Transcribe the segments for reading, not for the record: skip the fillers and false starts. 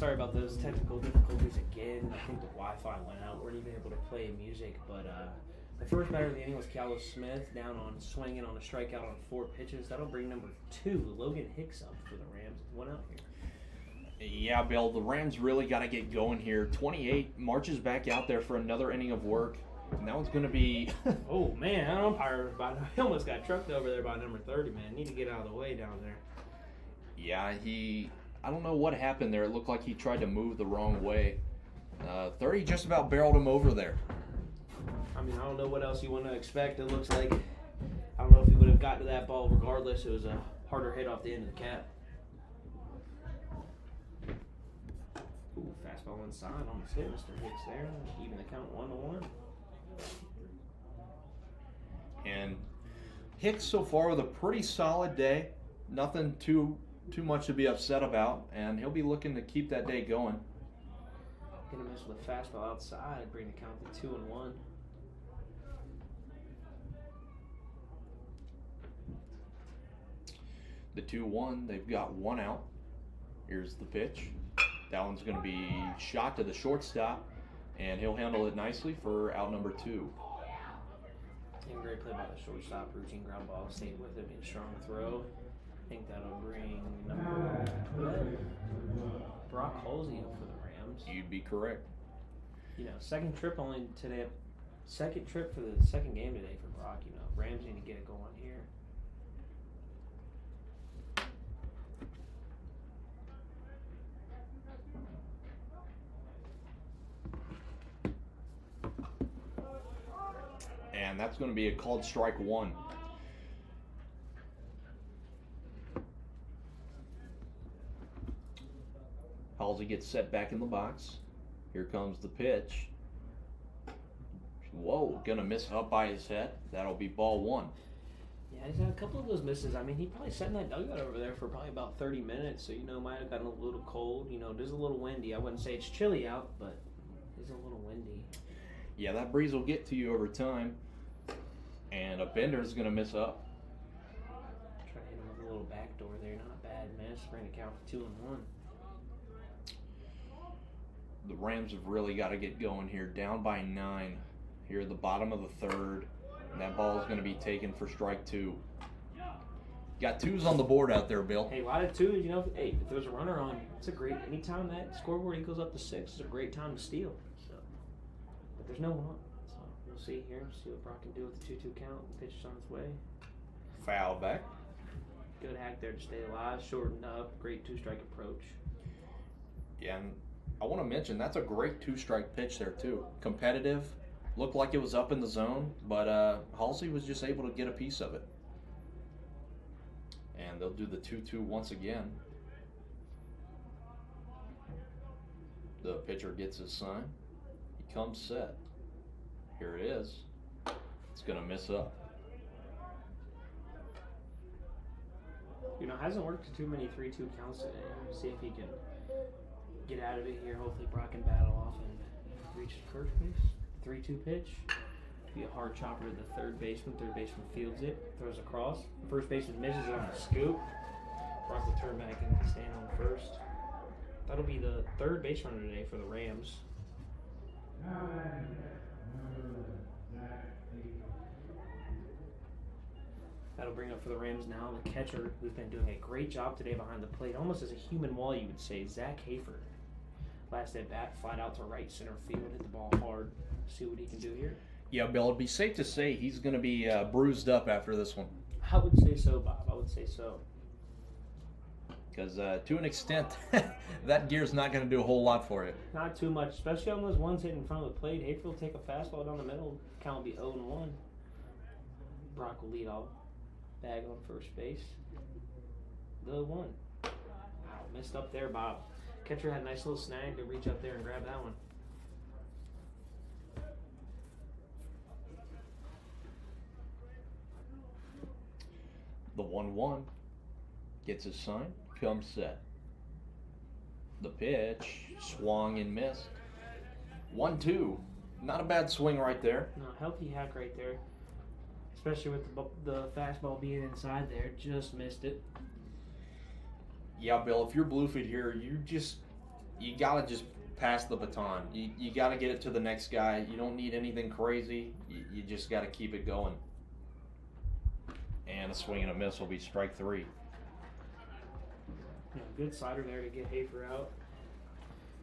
sorry about those technical difficulties again. I think the Wi-Fi went out. We weren't even able to play music. But the first batter of the inning was Callis Smith down on swinging on a strikeout on 4 pitches. That'll bring number 2, Logan Hicks, up for the Rams. One out here. Yeah, Bill, the Rams really got to get going here. 28 marches back out there for another inning of work. And that one's going to be... Oh, man, that umpire he almost got trucked over there by number 30, man. Need to get out of the way down there. Yeah, I don't know what happened there. It looked like he tried to move the wrong way. 30 just about barreled him over there. I mean, I don't know what else you want to expect. It looks like, I don't know if he would have gotten to that ball regardless. It was a harder hit off the end of the cap. Ooh, fastball inside, almost hit Mr. Hicks there. Even the count 1-1. And Hicks so far with a pretty solid day. Nothing too much to be upset about, and he'll be looking to keep that day going. Gonna miss with a fastball outside, bring the count to 2-1. The 2-1, they've got 1 out. Here's the pitch. That one's going to be shot to the shortstop, and he'll handle it nicely for out number 2. And great play by the shortstop. Routine ground ball. Stayed with him. A strong throw. I think that'll bring number 12, Brock Halsey, up for the Rams. You'd be correct. You know, second trip only today. Second trip for the second game today for Brock. You know, Rams need to get it going here. And that's going to be a called strike 1. Halsey gets set back in the box. Here comes the pitch. Whoa, gonna miss up by his head. That'll be ball 1. Yeah, he's had a couple of those misses. I mean, he probably sat in that dugout over there for probably about 30 minutes, so, you know, might have gotten a little cold. You know, it is a little windy. I wouldn't say it's chilly out, but it's a little windy. Yeah, that breeze will get to you over time. And a bender's going to miss up. Try to hit him with a little backdoor there. Not a bad miss. Bring the count to 2-1. The Rams have really got to get going here. Down by 9 here at the bottom of the 3rd. And that ball is going to be taken for strike 2. Got 2s on the board out there, Bill. Hey, a lot of 2s, you know. Hey, if there's a runner on, it's a great, anytime that scoreboard equals up to 6, it's a great time to steal. So, but there's no one on. So we'll see here. See what Brock can do with the 2-2 count. The pitch is on its way. Foul back. Good hack there to stay alive. Shortened up. Great 2-strike approach. Yeah, and I want to mention that's a great 2-strike pitch there too. Competitive. Looked like it was up in the zone, but Halsey was just able to get a piece of it. And they'll do the 2-2 once again. The pitcher gets his sign. He comes set. Here it is. It's going to miss up. You know, hasn't worked too many 3-2 counts today. We'll see if he can get out of it here. Hopefully Brock can battle off and reach the first base. 3-2 pitch. Be a hard chopper to the third baseman. Third baseman fields it, throws across. The first baseman misses on the scoop. Brock will turn back and stand on first. That'll be the third base runner today for the Rams. That'll bring up for the Rams now the catcher, who's been doing a great job today behind the plate, almost as a human wall, you would say, Zach Hafer. Last at bat, flat out to right center field, hit the ball hard. See what he can do here. Yeah, Bill, it'd be safe to say he's going to be bruised up after this one. I would say so, Bob. I would say so. Because to an extent, that gear's not going to do a whole lot for you. Not too much, especially on those ones hitting in front of the plate. Hafer will take a fastball down the middle. Count will be 0-1. Brock will lead off. Bag on first base. The 1. Wow, missed up there, Bob. Catcher had a nice little snag to reach up there and grab that one. The 1-1 gets his sign, comes set. The pitch swung and missed. 1-2. Not a bad swing right there. No, healthy hack right there. Especially with the fastball being inside there. Just missed it. Yeah, Bill, if you're Bluefield here, you got to just pass the baton. You got to get it to the next guy. You don't need anything crazy. You just got to keep it going. And a swing and a miss will be strike 3. Yeah, good slider there to get Hafer out.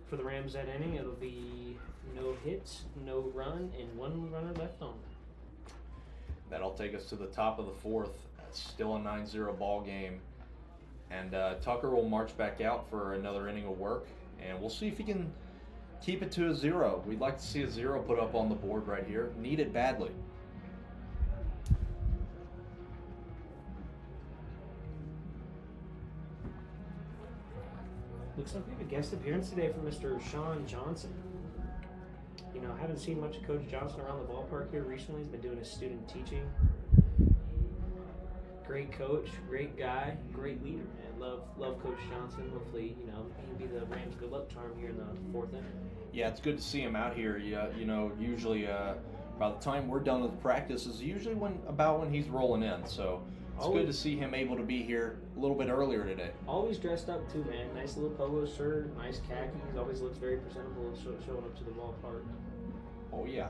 For the Rams that inning, it'll be no hits, no run, and 1 runner left on. That'll take us to the top of the 4th. It's still a 9-0 ball game. And Tucker will march back out for another inning of work. And we'll see if he can keep it to a 0. We'd like to see a 0 put up on the board right here. Need it badly. Looks like we have a guest appearance today from Mr. Sean Johnson. You know, I haven't seen much of Coach Johnson around the ballpark here recently. He's been doing his student teaching. Great coach, great guy, great leader, man. Love Coach Johnson. Hopefully, you know, he'll be the Rams' good luck charm here in the 4th inning. Yeah, it's good to see him out here. Yeah, you know, usually by the time we're done with practice is usually when he's rolling in. So it's good to see him able to be here a little bit earlier today. Always dressed up too, man. Nice little polo shirt, nice khakis. Always looks very presentable showing up to the ballpark. Oh yeah,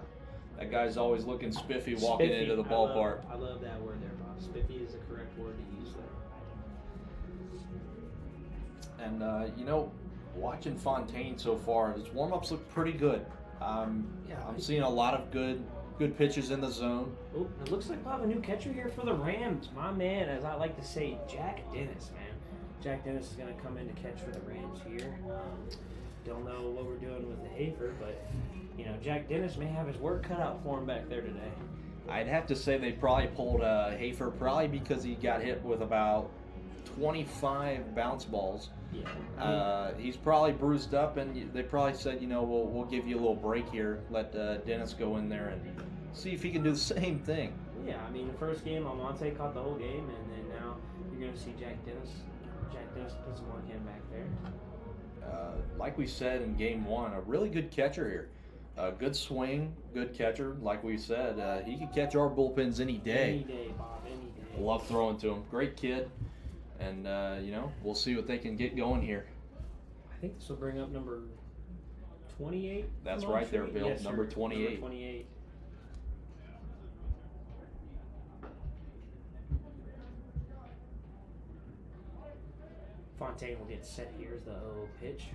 that guy's always looking spiffy walking into the ballpark. I love that word there, Bob. Spiffy is the correct word to use there. And you know, watching Fontaine so far, his warm-ups look pretty good. I'm seeing a lot of good pitches in the zone. Oh, it looks like we'll have a new catcher here for the Rams. My man, as I like to say, Jack Dennis, man. Jack Dennis is going to come in to catch for the Rams here. Don't know what we're doing with the Hafer, but, you know, Jack Dennis may have his work cut out for him back there today. I'd have to say they probably pulled Hafer probably because he got hit with about 25 bounce balls. Yeah. He's probably bruised up, and they probably said, you know, we'll give you a little break here. Let Dennis go in there and see if he can do the same thing. Yeah, I mean, the first game, Almonte caught the whole game, and then now you're going to see Jack Dennis. Jack Dennis put some work in back there. Like we said in game 1, a really good catcher here. Good swing, good catcher. Like we said, he could catch our bullpens any day. Any day, Bob, any day. Love throwing to him. Great kid. And, you know, we'll see what they can get going here. I think this will bring up number 28. That's right there, Bill. Yes, number 28. Number 28. Fontaine will get set. Here's the 0 pitch.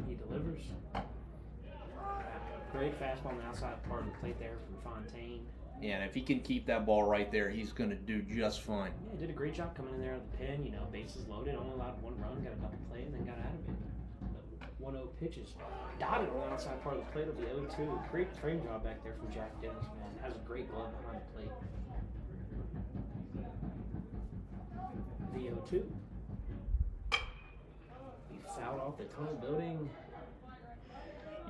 He delivers. Great fastball on the outside part of the plate there from Fontaine. Yeah, and if he can keep that ball right there, he's going to do just fine. Yeah, he did a great job coming in there at the pin. You know, bases loaded, only allowed 1 run, got a double play, and then got out of it. The 1-0 pitches. Dotted on the outside part of the plate of the 0-2. Great frame job back there from Jack Dennis, man. Has a great glove behind the plate. The 0-2. He fouled off the tunnel building.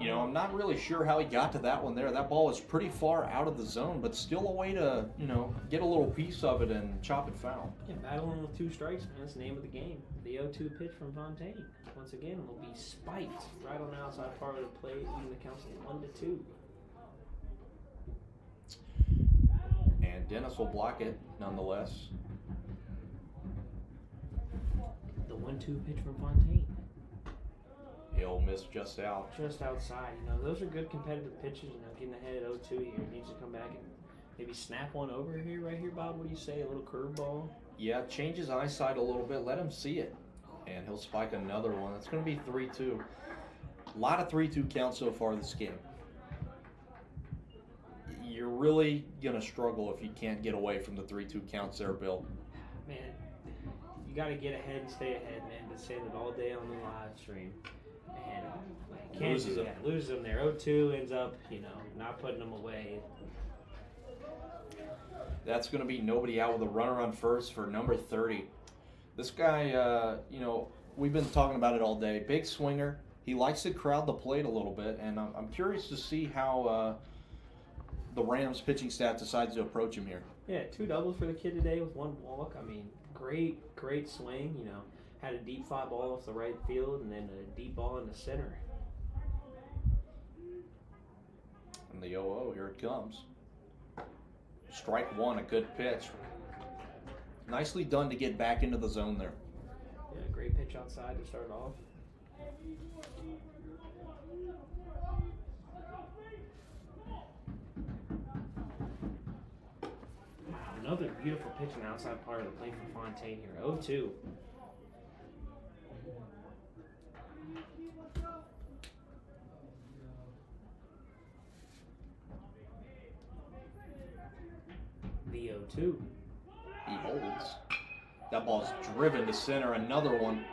You know, I'm not really sure how he got to that one there. That ball was pretty far out of the zone, but still a way to, you know, get a little piece of it and chop it foul. Yeah, battling with 2 strikes, man. That's the name of the game. The 0-2 pitch from Fontaine. Once again, will be spiked right on the outside part of the plate, leaving the count at 1-2. And Dennis will block it, nonetheless. The 1-2 pitch from Fontaine. He'll miss just out. Just outside. You know, those are good competitive pitches. You know, getting ahead at 0-2 here. Needs to come back and maybe snap one over here, right here, Bob. What do you say? A little curveball? Yeah, change his eyesight a little bit. Let him see it. And he'll spike another one. It's going to be 3-2. A lot of 3-2 counts so far this game. You're really going to struggle if you can't get away from the 3-2 counts there, Bill. Man, you got to get ahead and stay ahead, man. Been saying it all day on the live stream. And can't Loses do that. Loses them there. 0-2 ends up, you know, not putting them away. That's going to be nobody out with a runner on first for number 30. This guy, you know, we've been talking about it all day. Big swinger. He likes to crowd the plate a little bit, and I'm curious to see how the Rams pitching staff decides to approach him here. Yeah, 2 doubles for the kid today with 1 walk. I mean, great swing, you know. Had a deep fly ball off the right field and then a deep ball in the center. And the 0-0, here it comes. Strike 1, a good pitch. Nicely done to get back into the zone there. Yeah, great pitch outside to start off. Another beautiful pitch on the outside part of the plate for Fontaine here. 0-2. The 0-2. He holds. That ball's driven to center, another one.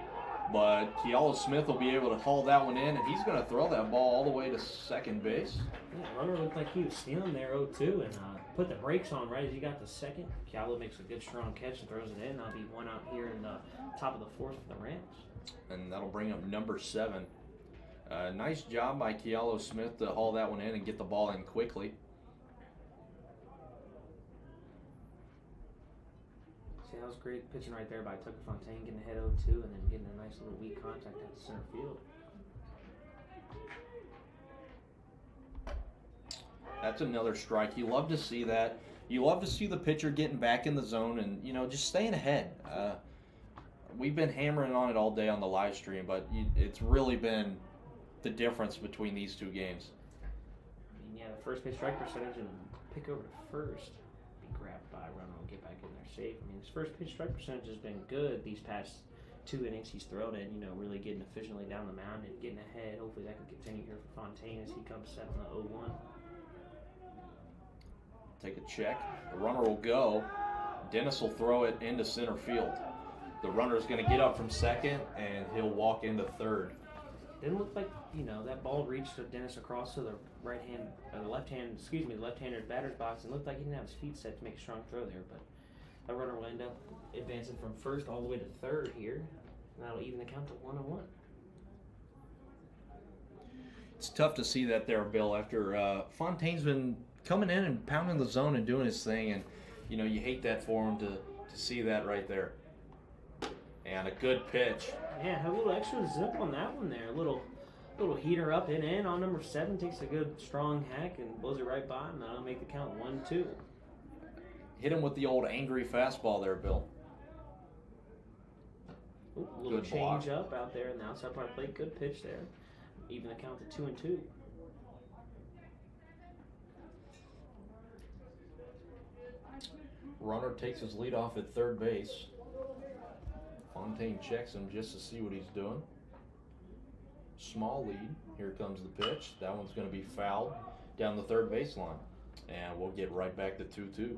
But Keala Smith will be able to haul that one in, and he's going to throw that ball all the way to second base. Yeah, runner looked like he was stealing there 0-2 and put the brakes on right as he got to second. Keala makes a good strong catch and throws it in. That'll be one out here in the top of the fourth for the Rams. And that'll bring up number 7. Nice job by Keala Smith to haul that one in and get the ball in quickly. See, that was great pitching right there by Tucker Fontaine, getting ahead 0-2 and then getting a nice little weak contact at the center field. That's another strike. You love to see that. You love to see the pitcher getting back in the zone and, just staying ahead. We've been hammering on it all day on the live stream, but it's really been the difference between these two games. I mean, yeah, the first pitch strike percentage and pick over to first. Be grabbed by a runner and get back in there safe. I mean, his first pitch strike percentage has been good these past 2 innings he's thrown it, really getting efficiently down the mound and getting ahead. Hopefully that can continue here for Fontaine as he comes set on the 0-1. Take a check. The runner will go. Dennis will throw it into center field. The runner is going to get up from second, and he'll walk into third. Didn't look like, that ball reached Dennis across to the the left-handed batter's box, and looked like he didn't have his feet set to make a strong throw there, but that runner will end up advancing from first all the way to third here, and that'll even the count to 1-1. It's tough to see that there, Bill, after Fontaine's been coming in and pounding the zone and doing his thing, and, you hate that for him to see that right there. And a good pitch. Yeah, have a little extra zip on that one there. A little heater up and in on number 7. Takes a good strong hack and blows it right by him. That'll make the count 1-2. Hit him with the old angry fastball there, Bill. Ooh, a little change up out there in the outside part of the plate. Good pitch there. Even the count to 2-2. Runner takes his lead off at third base. Fontaine checks him just to see what he's doing. Small lead. Here comes the pitch. That one's going to be fouled down the third baseline. And we'll get right back to 2-2.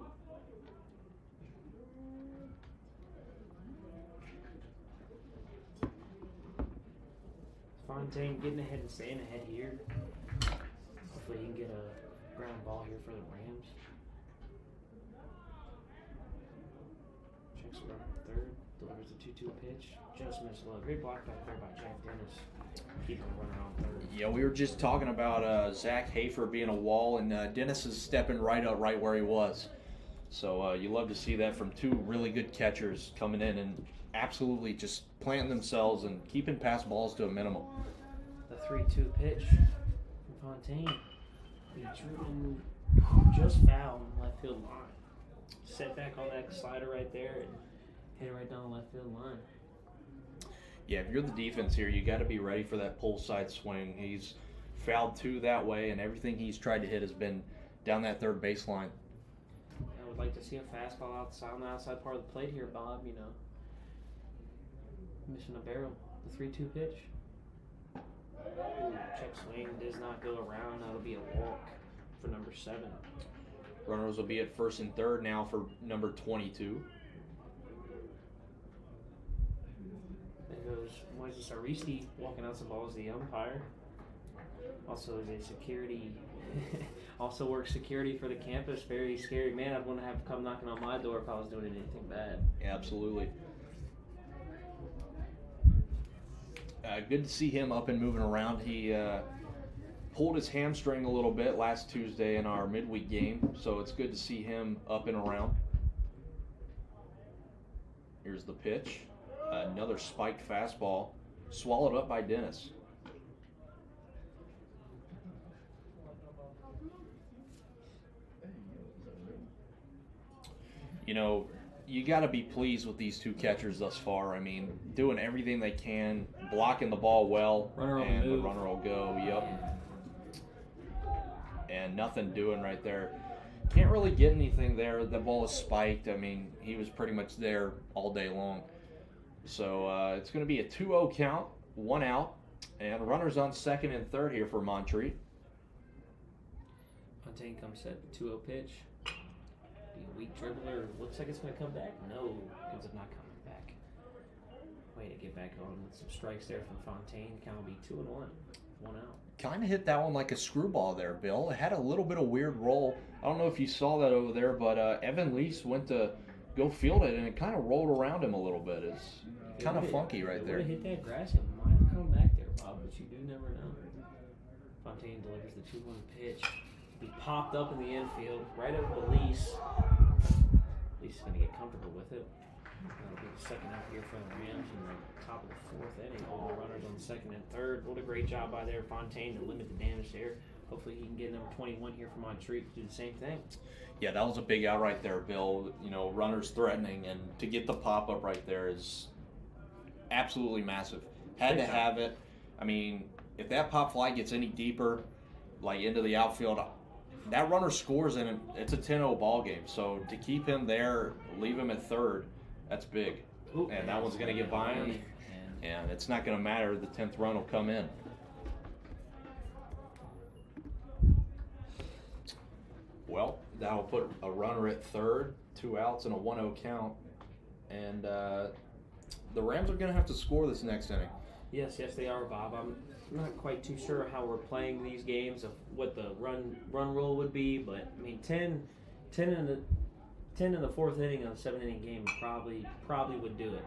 Fontaine getting ahead and staying ahead here. Hopefully he can get a ground ball here for the Rams. Checks around third. Delivers a 2-2 pitch. Just missed a little. Great block back there by Jack Dennis. Keeping the runner on third. Yeah, we were just talking about Zach Hafer being a wall, and Dennis is stepping right up right where he was. So you love to see that from 2 really good catchers coming in and absolutely just planting themselves and keeping pass balls to a minimum. The 3-2 pitch from Fontaine. He driven just foul on the left field line. Set back on that slider right there and hit it right down the left field line. Yeah, if you're the defense here, you got to be ready for that pull side swing. He's fouled 2 that way, and everything he's tried to hit has been down that third baseline. I would like to see a fastball outside on the outside part of the plate here, Bob. Missing a barrel. The 3-2 pitch. Ooh, check swing does not go around. That'll be a walk for number 7. Runners will be at first and third now for number 22. There goes Moises Aristi walking out some balls, the umpire. Also is a security, also works security for the campus. Very scary man. I'd want to have to come knocking on my door if I was doing anything bad. Absolutely. Good to see him up and moving around. He pulled his hamstring a little bit last Tuesday in our midweek game, so it's good to see him up and around. Here's the pitch. Another spiked fastball, swallowed up by Dennis. you got to be pleased with these two catchers thus far. I mean, doing everything they can, blocking the ball well, and the runner will go. Yep. And nothing doing right there. Can't really get anything there. The ball is spiked. I mean, he was pretty much there all day long. So it's going to be a 2-0 count, 1 out, and runners on second and third here for Montreat. Fontaine comes set, 2-0 pitch. Be a weak dribbler. Looks like it's going to come back. No, ends up not coming back. Way to get back on with some strikes there from Fontaine. Count will be 2-1, 1 out. Kind of hit that one like a screwball there, Bill. It had a little bit of weird roll. I don't know if you saw that over there, but Evan Lease went to go field it, and it kind of rolled around him a little bit. It's kind of funky right there. If it would have hit that grass, it might have come back there, Bob, but you do never know. Fontaine delivers the 2-1 pitch. He popped up in the infield, right over to Lease. Lease is going to get comfortable with it. That'll be the second out here for the Rams in the top of the fourth inning. All the runners on second and third. What a great job by there, Fontaine, to limit the damage there. Hopefully he can get number 21 here for Montreat to do the same thing. Yeah, that was a big out right there, Bill. You know, runners threatening, and to get the pop-up right there is absolutely massive. Had to have it. I mean, if that pop fly gets any deeper, like into the outfield, that runner scores, and it's a 10-0 ball game. So to keep him there, leave him at third, that's big. Ooh, and that one's going to get by him, and it's not going to matter. The 10th run will come in. Well, that'll put a runner at third, 2 outs, and a 1-0 count. And the Rams are going to have to score this next inning. Yes, they are, Bob. I'm not quite too sure how we're playing these games, of what the run rule would be, but I mean 10 in the fourth inning of a 7-inning game probably would do it.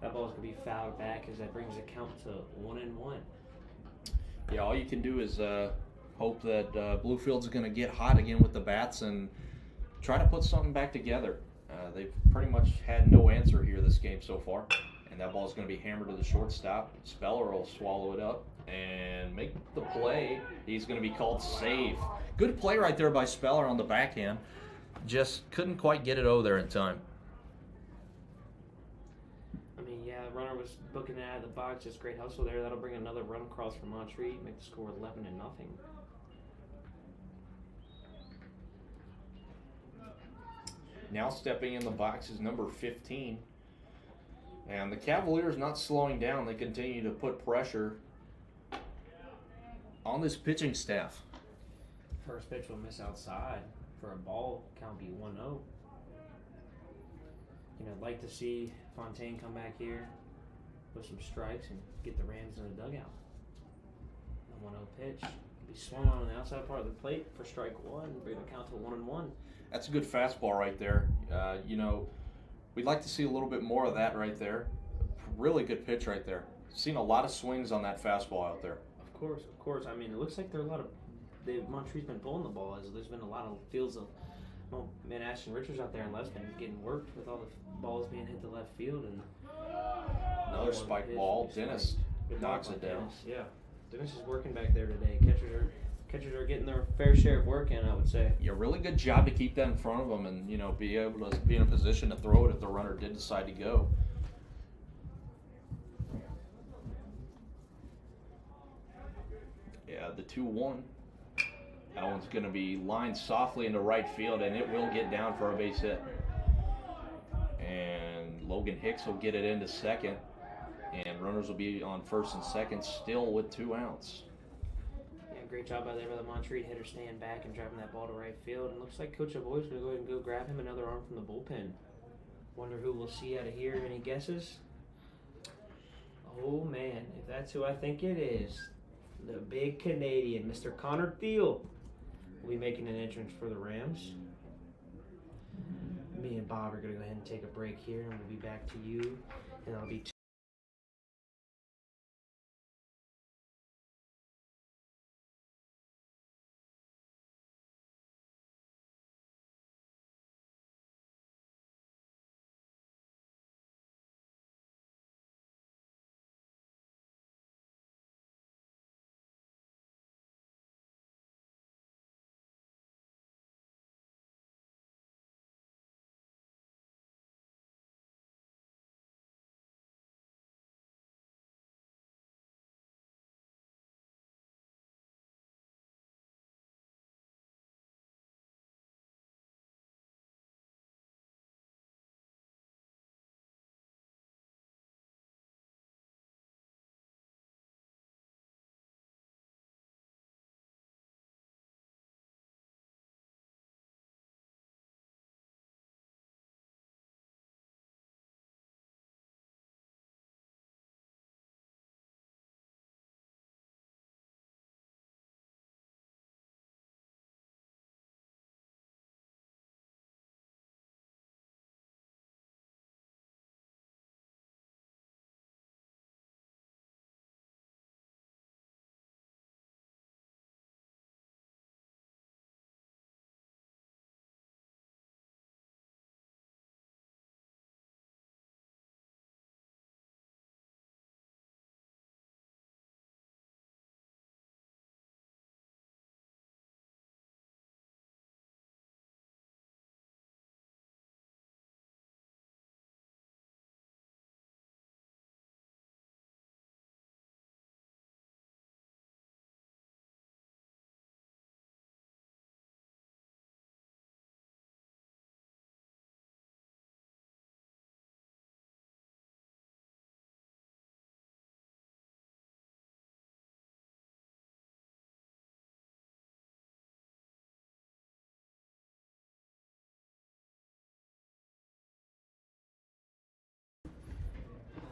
That ball's gonna be fouled back, as that brings the count to 1-1. Yeah, all you can do is hope that Bluefield's going to get hot again with the bats and try to put something back together. They've pretty much had no answer here this game so far, and that ball's going to be hammered to the shortstop. Speller will swallow it up and make the play. He's going to be called safe. Good play right there by Speller on the backhand. Just couldn't quite get it over there in time. I mean, yeah, the runner was booking it out of the box. Just great hustle there. That'll bring another run across for Montreat, make the score 11-0. Now stepping in the box is number 15. And the Cavaliers not slowing down. They continue to put pressure on this pitching staff. First pitch will miss outside for a ball. Count be 1-0. You know, I'd like to see Fontaine come back here with some strikes and get the Rams in the dugout. A 1-0 pitch. Be swung on the outside part of the plate for strike one. Bring the count to 1-1. That's a good fastball right there. You know, we'd like to see a little bit more of that right there. Really good pitch right there. Seen a lot of swings on that fastball out there. Of course. I mean, it looks like there are a lot of Montreat's been pulling the ball. As there's been a lot of fields of, man, Ashton Richards out there in left's been getting worked with all the balls being hit to left field, and another spike ball. Dennis knocks it down. Yeah, Dennis is working back there today. Catchers are getting their fair share of work in, I would say. Yeah, really good job to keep that in front of them and, you know, be able to be in a position to throw it if the runner did decide to go. Yeah, the 2-1. That one's going to be lined softly into right field, and it will get down for a base hit. And Logan Hicks will get it into second, and runners will be on first and second still with 2 outs. Great job by there by the Montreat hitter, staying back and driving that ball to right field. And looks like Coach Avoy's going to go ahead and go grab him another arm from the bullpen. Wonder who we'll see out of here. Any guesses? Oh, man, if that's who I think it is, the big Canadian, Mr. Connor Thiel, will be making an entrance for the Rams. Me and Bob are going to go ahead and take a break here, and we'll be back to you. And I'll be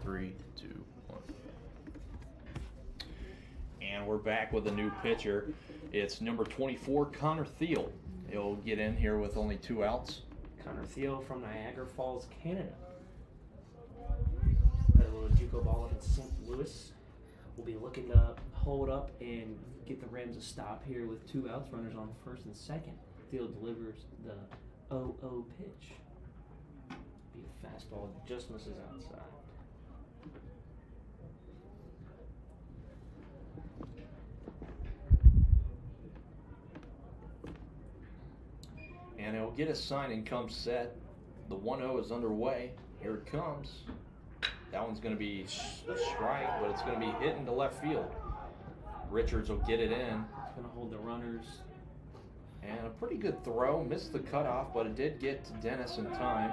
3, 2, 1. And we're back with a new pitcher. It's number 24, Connor Thiel. He'll get in here with only 2 outs. Connor Thiel from Niagara Falls, Canada. Got a little JUCO ball up in St. Louis. We'll be looking to hold up and get the Rams a stop here with 2 outs, runners on first and second. Thiel delivers the 0-0 pitch. Be a fastball, just misses outside. And he'll get a sign and come set. The 1-0 is underway. Here it comes. That one's going to be a strike, but it's going to be hit into left field. Richards will get it in. It's going to hold the runners. And a pretty good throw. Missed the cutoff, but it did get to Dennis in time.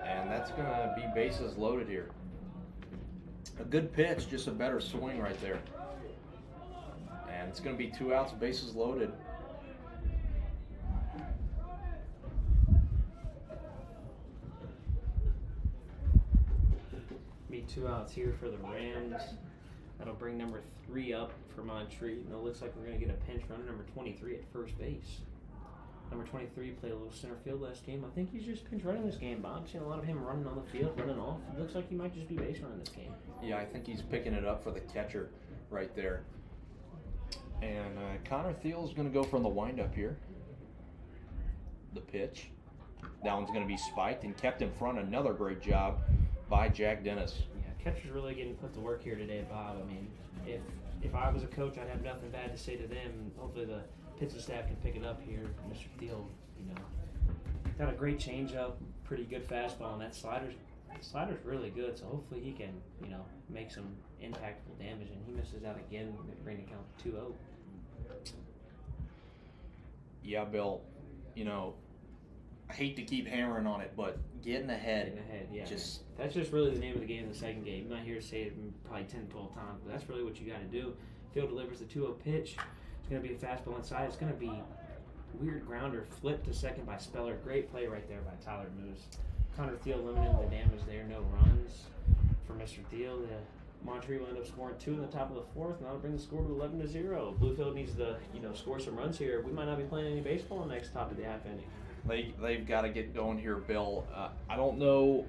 And that's going to be bases loaded here. A good pitch, just a better swing right there. And it's going to be 2 outs, bases loaded. Be 2 outs here for the Rams. That'll bring number 3 up for Montreat. And it looks like we're going to get a pinch runner, number 23 at first base. Number 23 played a little center field last game. I think he's just pinch running this game, Bob. Seen a lot of him running on the field, running off. It looks like he might just be base running this game. Yeah, I think he's picking it up for the catcher right there. And Connor Thiel is going to go from the windup here. The pitch. That one's going to be spiked and kept in front. Another great job by Jack Dennis. Yeah, catcher's really getting put to work here today, Bob. I mean, if I was a coach, I'd have nothing bad to say to them. Hopefully the pitching staff can pick it up here. Mr. Thiel, got a great changeup, pretty good fastball, and that slider's really good. So hopefully he can, make some impactful damage. And he misses out again, bring the count to 2-0. Yeah, Bill. I hate to keep hammering on it, but getting ahead. Yeah. That's just really the name of the game in the second game. I'm not here to say it probably 10, 12 times, but that's really what you got to do. Field delivers the 2-0 pitch. It's going to be a fastball inside. It's going to be weird grounder, flipped to second by Speller. Great play right there by Tyler Moose. Connor Thiel limiting the damage there. No runs for Mr. Thiel. Montreat will end up scoring 2 in the top of the 4th, and that'll bring the score to 11-0. Bluefield needs to, score some runs here. We might not be playing any baseball in the next top of the half inning. They've got to get going here, Bill. I don't know.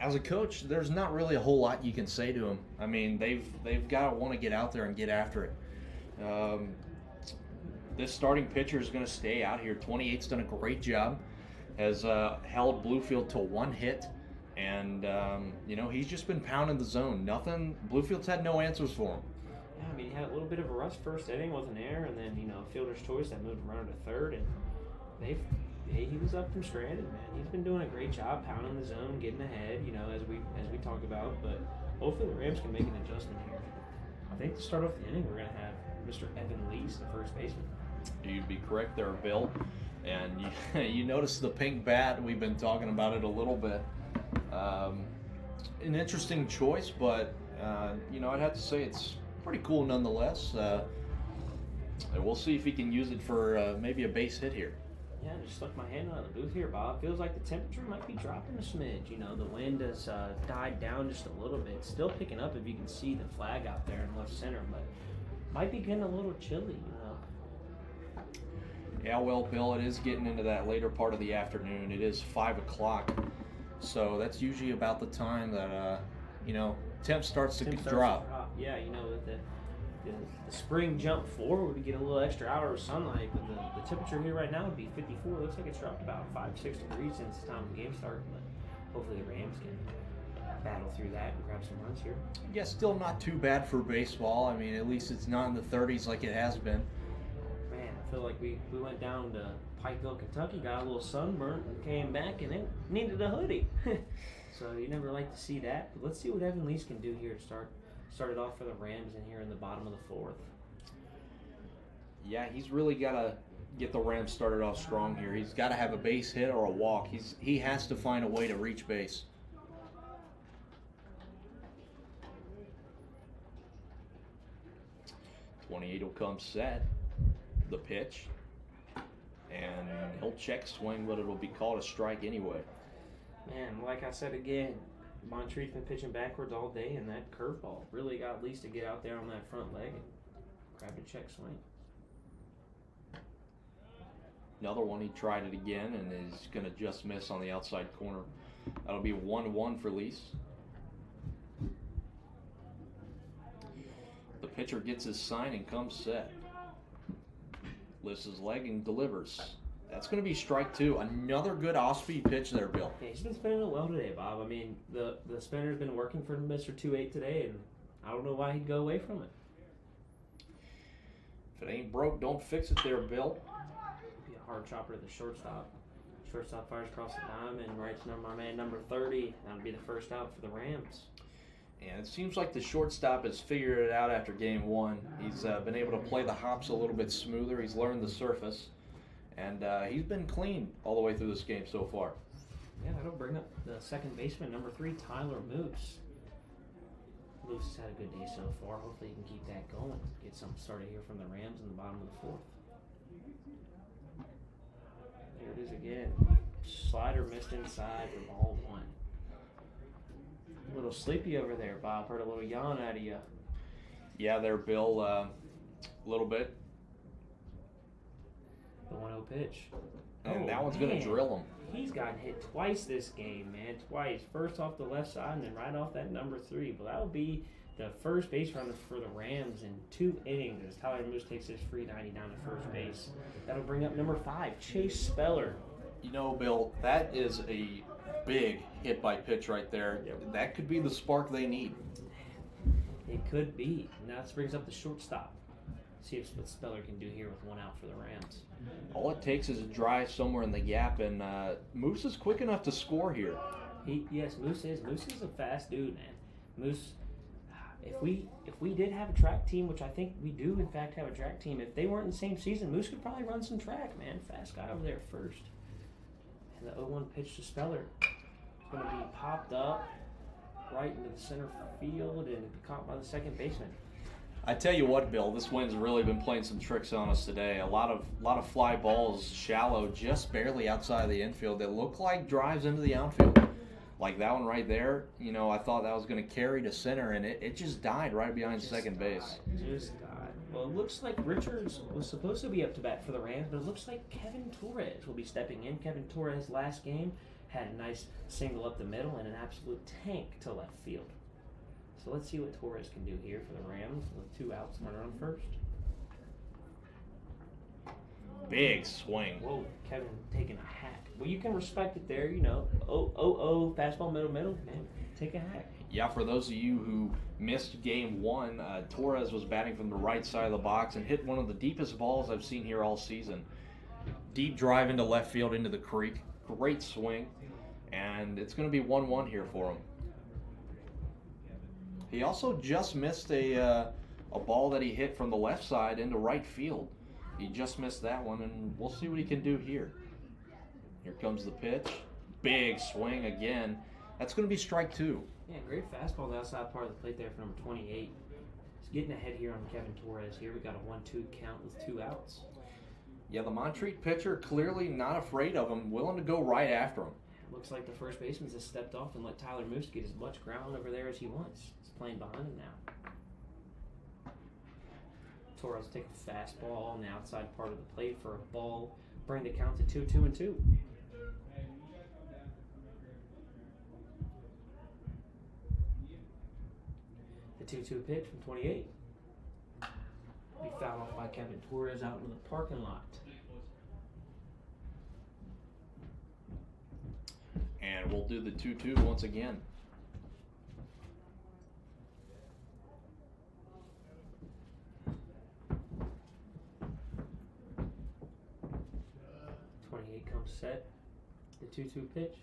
As a coach, there's not really a whole lot you can say to them. I mean, they've got to want to get out there and get after it. This starting pitcher is going to stay out here. 28's done a great job. Has held Bluefield to 1 hit. And, he's just been pounding the zone. Bluefield's had no answers for him. Yeah, I mean, he had a little bit of a rush first inning with an error, and then, fielder's choice that moved runner to third. And he was up from stranded, man. He's been doing a great job pounding the zone, getting ahead, as we talked about. But hopefully the Rams can make an adjustment here. I think to start off the inning, we're going to have Mr. Evan Lease, the first baseman. You'd be correct there, Bill. And you notice the pink bat. We've been talking about it a little bit. An interesting choice, but I'd have to say it's pretty cool nonetheless. We'll see if he can use it for maybe a base hit here. Yeah, I just stuck my hand out of the booth here, Bob. Feels like the temperature might be dropping a smidge. The wind has died down just a little bit. Still picking up if you can see the flag out there in left center, but might be getting a little chilly, Yeah, well, Bill, it is getting into that later part of the afternoon. It is 5 o'clock, so that's usually about the time that, temp starts to drop. Yeah, the spring jump forward, we get a little extra hour of sunlight, but the temperature here right now would be 54. It looks like it's dropped about 5-6 degrees since the time of the game started, but hopefully the Rams can battle through that and grab some runs here. Yeah, still not too bad for baseball. I mean, at least it's not in the 30s like it has been. Man, I feel like we went down to Pikeville, Kentucky, got a little sunburnt, and came back and it needed a hoodie. So you never like to see that. But let's see what Evan Lease can do here to start it off for the Rams in here in the bottom of the 4th. Yeah, he's really got to get the Rams started off strong here. He's got to have a base hit or a walk. He has to find a way to reach base. '28 will come set. The pitch. And he'll check swing, but it'll be called a strike anyway. Man, like I said again, Montreat's been pitching backwards all day, and that curveball really got at least to get out there on that front leg and grab a check swing. Another one, he tried it again and is going to just miss on the outside corner. That'll be 1-1 for Lease. The pitcher gets his sign and comes set. Lifts his leg and delivers. That's going to be strike two. Another good off-speed pitch there, Bill. Yeah, he's been spinning it well today, Bob. I mean, the spinner's been working for Mr. 2-8 today, and I don't know why he'd go away from it. If it ain't broke, don't fix it there, Bill. Be a hard chopper to the shortstop. Shortstop fires across the diamond, right to my man number 30. That'll be the first out for the Rams. And it seems like the shortstop has figured it out after game one. He's been able to play the hops a little bit smoother. He's learned the surface. And he's been clean all the way through this game so far. Yeah, that'll bring up the second baseman, number 3, Tyler Moose. Moose has had a good day so far. Hopefully he can keep that going. Get something started here from the Rams in the bottom of the 4th. There it is again. Slider missed inside for ball 1. A little sleepy over there, Bob. Heard a little yawn out of you. Yeah, there, Bill. A little bit. The 1-0 pitch. And that one's going to drill him. He's gotten hit twice this game, man. Twice. First off the left side and then right off that number 3. But that will be the first base runner for the Rams in 2 innings as Tyler Moose takes his free 90 down to first base. That'll bring up number 5, Chase Speller. You know, Bill, that is a big hit by pitch right there. Yep. That could be the spark they need. It could be. Now this brings up the shortstop. See what Speller can do here with 1 out for the Rams. All it takes is a drive somewhere in the gap, and Moose is quick enough to score here. Yes, Moose is. Moose is a fast dude, man. Moose. If we did have a track team, which I think we do in fact have a track team, if they weren't in the same season, Moose could probably run some track, man. Fast guy over there first. And the 0-1 pitch to Speller. It's going to be popped up right into the center field and be caught by the second baseman. I tell you what, Bill, this wind's really been playing some tricks on us today. A lot of fly balls, shallow, just barely outside of the infield that look like drives into the outfield. Like that one right there, you know, I thought that was going to carry to center, and it just died right behind second base. Just died. Well, it looks like Richards was supposed to be up to bat for the Rams, but it looks like Kevin Torres will be stepping in. Kevin Torres last game had a nice single up the middle and an absolute tank to left field. So let's see what Torres can do here for the Rams with 2 outs, runner on first. Big swing. Whoa, Kevin taking a hack. Well, you can respect it there, you know. Fastball, middle, man. Take a hack. Yeah, for those of you who missed game one, Torres was batting from the right side of the box and hit one of the deepest balls I've seen here all season. Deep drive into left field into the creek. Great swing. And it's going to be 1-1 here for him. He also just missed a ball that he hit from the left side into right field. He just missed that one, and we'll see what he can do here. Here comes the pitch. Big swing again. That's going to be strike 2. Yeah, great fastball to the outside part of the plate there for number 28. He's getting ahead here on Kevin Torres. Here we got a 1-2 count with 2 outs. Yeah, the Montreat pitcher clearly not afraid of him, willing to go right after him. Looks like the first baseman has stepped off and let Tyler Moose get as much ground over there as he wants. He's playing behind him now. Torres take a fastball on the outside part of the plate for a ball. Bring the count to 2-2-2. The 2-2 pitch from 28. Be fouled off by Kevin Torres out in the parking lot. And we'll do the 2-2 once again. Comes set. The 2-2 pitch.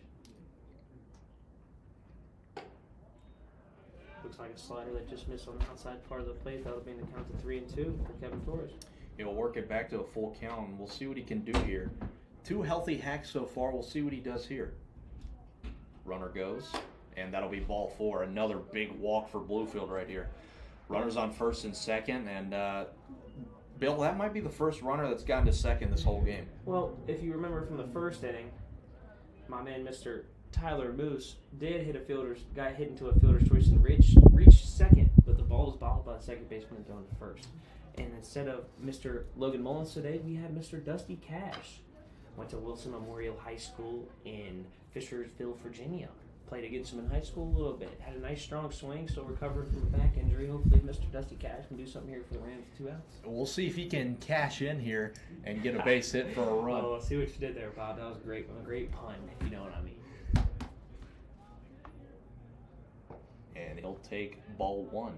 Looks like a slider that just missed on the outside part of the plate. That'll be in the count of 3-2 for Kevin Torres. He'll work it back to a full count, and we'll see what he can do here. 2 healthy hacks so far. We'll see what he does here. Runner goes, and that'll be ball 4. Another big walk for Bluefield right here. Runners on first and second, and Bill, that might be the first runner that's gotten to second this whole game. Well, if you remember from the first inning, my man Mr. Tyler Moose did hit got hit into a fielder's choice and reached second, but the ball was bobbled by the second baseman and thrown to first. And instead of Mr. Logan Mullins today, we had Mr. Dusty Cash. Went to Wilson Memorial High School in Fishersville, Virginia. Played against him in high school a little bit. Had a nice strong swing, still recovered from a back injury. Hopefully Mr. Dusty Cash can do something here for the Rams with 2 outs. We'll see if he can cash in here and get a base hit for a run. Oh, see what you did there, Bob. That was a great pun, if you know what I mean. And he'll take ball 1.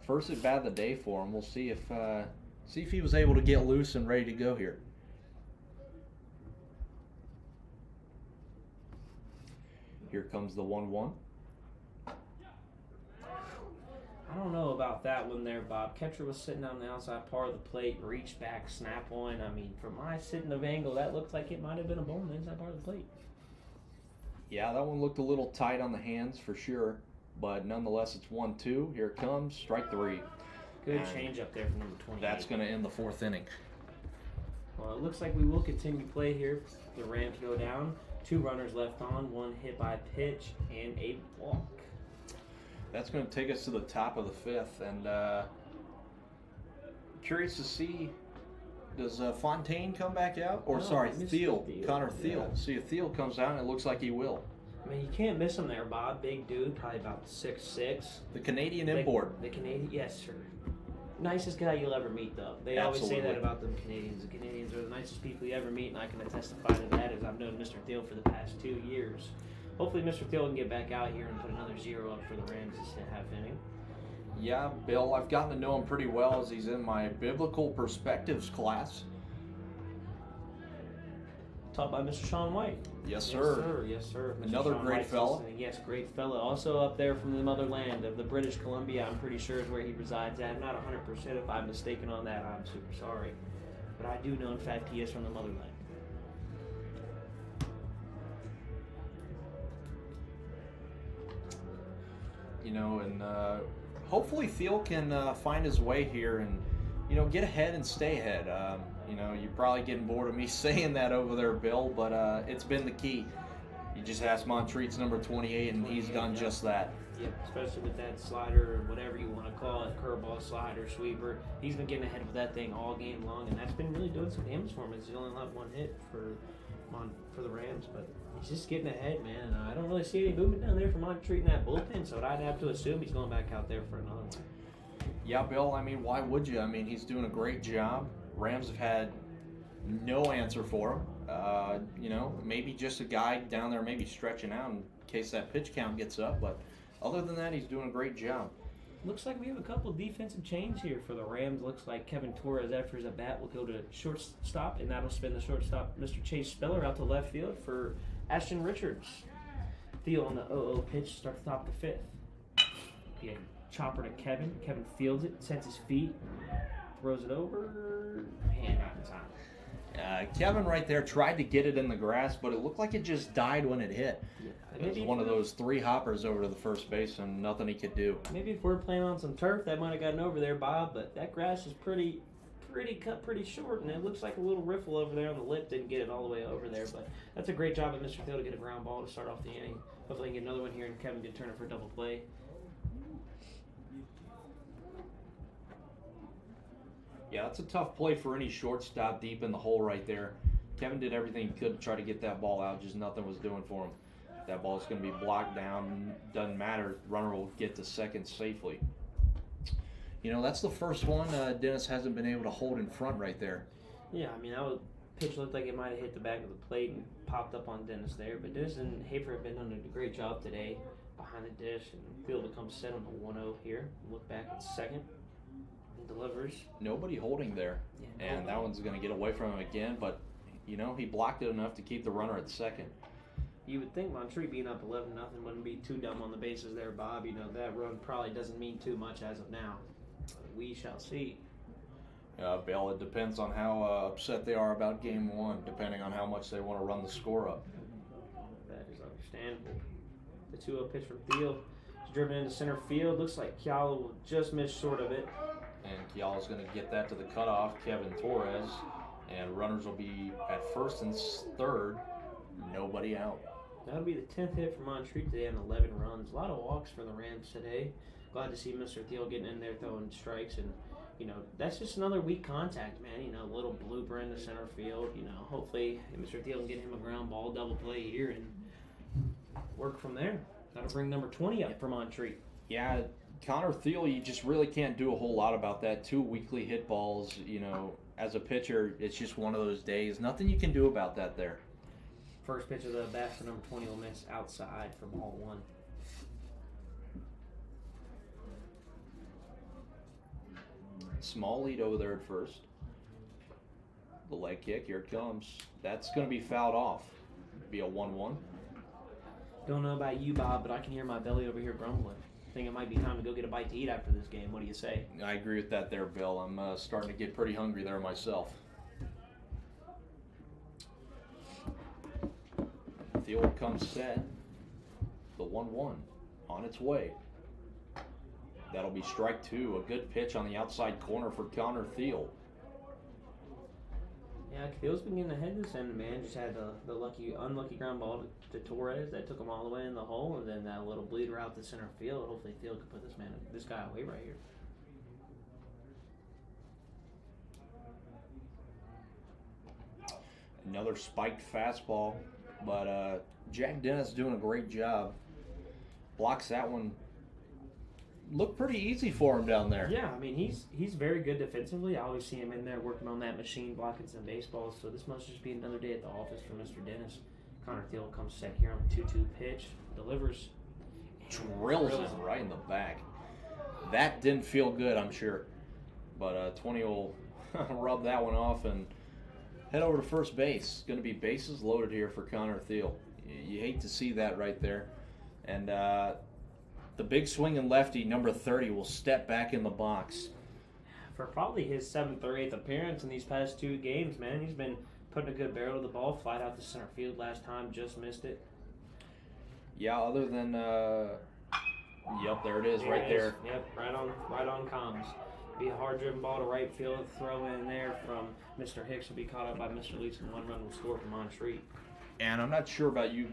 First at bat of the day for him. We'll see if he was able to get loose and ready to go here. Here comes the 1-1. I don't know about that one there, Bob. Catcher was sitting on the outside part of the plate, reached back, snap on. I mean, from my sitting of angle, that looked like it might have been a ball on the inside part of the plate. Yeah, that one looked a little tight on the hands for sure, but nonetheless, it's 1-2. Here it comes, strike 3. Good change up there from number 28. That's going to end the 4th inning. Well, it looks like we will continue play here. The Rams go down. 2 runners left on, 1 hit by pitch, and a walk. That's going to take us to the top of the 5th, and curious to see, does Fontaine come back out? Or, Thiel, Connor Thiel. Yeah. See if Thiel comes out, and it looks like he will. I mean, you can't miss him there, Bob. Big dude, probably about 6'6". The Canadian import. The Canadian, yes, sir. Nicest guy you'll ever meet, though. They always say that about the Canadians. The Canadians are the nicest people you ever meet, and I can testify to that as I've known Mr. Thiel for the past 2 years. Hopefully Mr. Thiel can get back out here and put another 0 up for the Rams this half inning. Yeah, Bill, I've gotten to know him pretty well as he's in my Biblical Perspectives class. Taught by Mr. Sean White. Yes, sir. Yes, sir. Mr. Another Sean great White's fella. listening. Yes, great fella. Also up there from the motherland of the British Columbia, I'm pretty sure is where he resides at. I'm not 100% if I'm mistaken on that. I'm super sorry. But I do know, in fact, he is from the motherland. You know, and hopefully Thiel can find his way here and, you know, get ahead and stay ahead. You know, you're probably getting bored of me saying that over there, Bill, but it's been the key. You just ask Montreat's number 28, and he's done just that. Yeah, especially with that slider or whatever you want to call it, curveball, slider, sweeper. He's been getting ahead with that thing all game long, and that's been really doing some damage for him. He's only allowed 1 hit for the Rams, but he's just getting ahead, man. I don't really see any movement down there for Montreat in that bullpen, so I'd have to assume he's going back out there for another one. Yeah, Bill, I mean, why would you? I mean, he's doing a great job. Rams have had no answer for him. You know, maybe just a guy down there maybe stretching out in case that pitch count gets up, but other than that, he's doing a great job. Looks like we have a couple of defensive change here for the Rams. Looks like Kevin Torres, after his at-bat, will go to shortstop, and that'll spin the shortstop, Mr. Chase Speller, out to left field for Ashton Richards. Thiel on the 0-0 pitch, start the top of the 5th. Be a chopper to Kevin. Kevin fields it, sets his feet, throws it over, and out in time. Kevin right there tried to get it in the grass, but it looked like it just died when it hit. Yeah, it was one of those 3 hoppers over to the first base and nothing he could do. Maybe if we're playing on some turf, that might have gotten over there, Bob, but that grass is pretty cut pretty short, and it looks like a little riffle over there on the lip. Didn't get it all the way over there, but that's a great job of Mr. Thiel to get a ground ball to start off the inning. Hopefully he can get another one here, and Kevin can turn it for a double play. Yeah, that's a tough play for any shortstop deep in the hole right there. Kevin did everything he could to try to get that ball out, just nothing was doing for him. That ball's going to be blocked down. Doesn't matter. Runner will get to second safely. You know, that's the first one Dennis hasn't been able to hold in front right there. Yeah, I mean, that pitch looked like it might have hit the back of the plate and popped up on Dennis there. But Dennis and Hafer have been doing a great job today behind the dish. And Field becomes set on the 1-0 here. Look back at second. Delivers. Nobody holding there. Yeah, and that one's going to get away from him again, but, you know, he blocked it enough to keep the runner at second. You would think Montreat being up 11-0 wouldn't be too dumb on the bases there, Bob. You know, that run probably doesn't mean too much as of now. We shall see. Bill, it depends on how upset they are about Game 1, depending on how much they want to run the score up. That is understandable. The 2-0 pitch from Field is driven into center field. Looks like Kiala will just miss short of it. And Kiala's going to get that to the cutoff, Kevin Torres, and runners will be at first and third, nobody out. That'll be the 10th hit for Montreat today on 11 runs. A lot of walks for the Rams today. Glad to see Mr. Thiel getting in there throwing strikes. And, that's just another weak contact, man. A little blooper in the center field. Hopefully Mr. Thiel can get him a ground ball double play here and work from there. That'll bring number 20 up for Montreat. Yeah, Connor Thiel, you just really can't do a whole lot about that. 2 weekly hit balls, as a pitcher, it's just one of those days. Nothing you can do about that there. First pitch of the bat for number 20 will miss outside for ball 1. Small lead over there at first. The leg kick, here it comes. That's going to be fouled off. Be a 1-1. Don't know about you, Bob, but I can hear my belly over here grumbling. Think it might be time to go get a bite to eat after this game. What do you say? I agree with that there, Bill. I'm starting to get pretty hungry there myself. Thiel comes set. The 1-1 on its way. That'll be strike 2. A good pitch on the outside corner for Connor Thiel. Yeah, Thiel's been getting ahead this end, man. Just had the unlucky ground ball to Torres that took him all the way in the hole, and then that little bleeder out to center field. Hopefully Thiel can put this guy away right here. Another spiked fastball, but Jack Dennis doing a great job. Blocks that one. Looked pretty easy for him down there. Yeah, I mean, he's very good defensively. I always see him in there working on that machine, blocking some baseballs. So this must just be another day at the office for Mr. Dennis. Connor Thiel comes set here on the 2-2 pitch. Delivers. Drills it right in the back. That didn't feel good, I'm sure. But 20 will rub that one off and head over to first base. Going to be bases loaded here for Connor Thiel. You hate to see that right there. And the big swinging lefty, number 30, will step back in the box. For probably his 7th or 8th appearance in these past 2 games, man. He's been putting a good barrel to the ball, flied out to center field last time, just missed it. Yeah, other than, yep, there it is, right there. Yep, right on comms. Be a hard-driven ball to right field, throw in there from Mr. Hicks will be caught up by Mr. Leach, and 1 run will score for Montreat. And I'm not sure about you,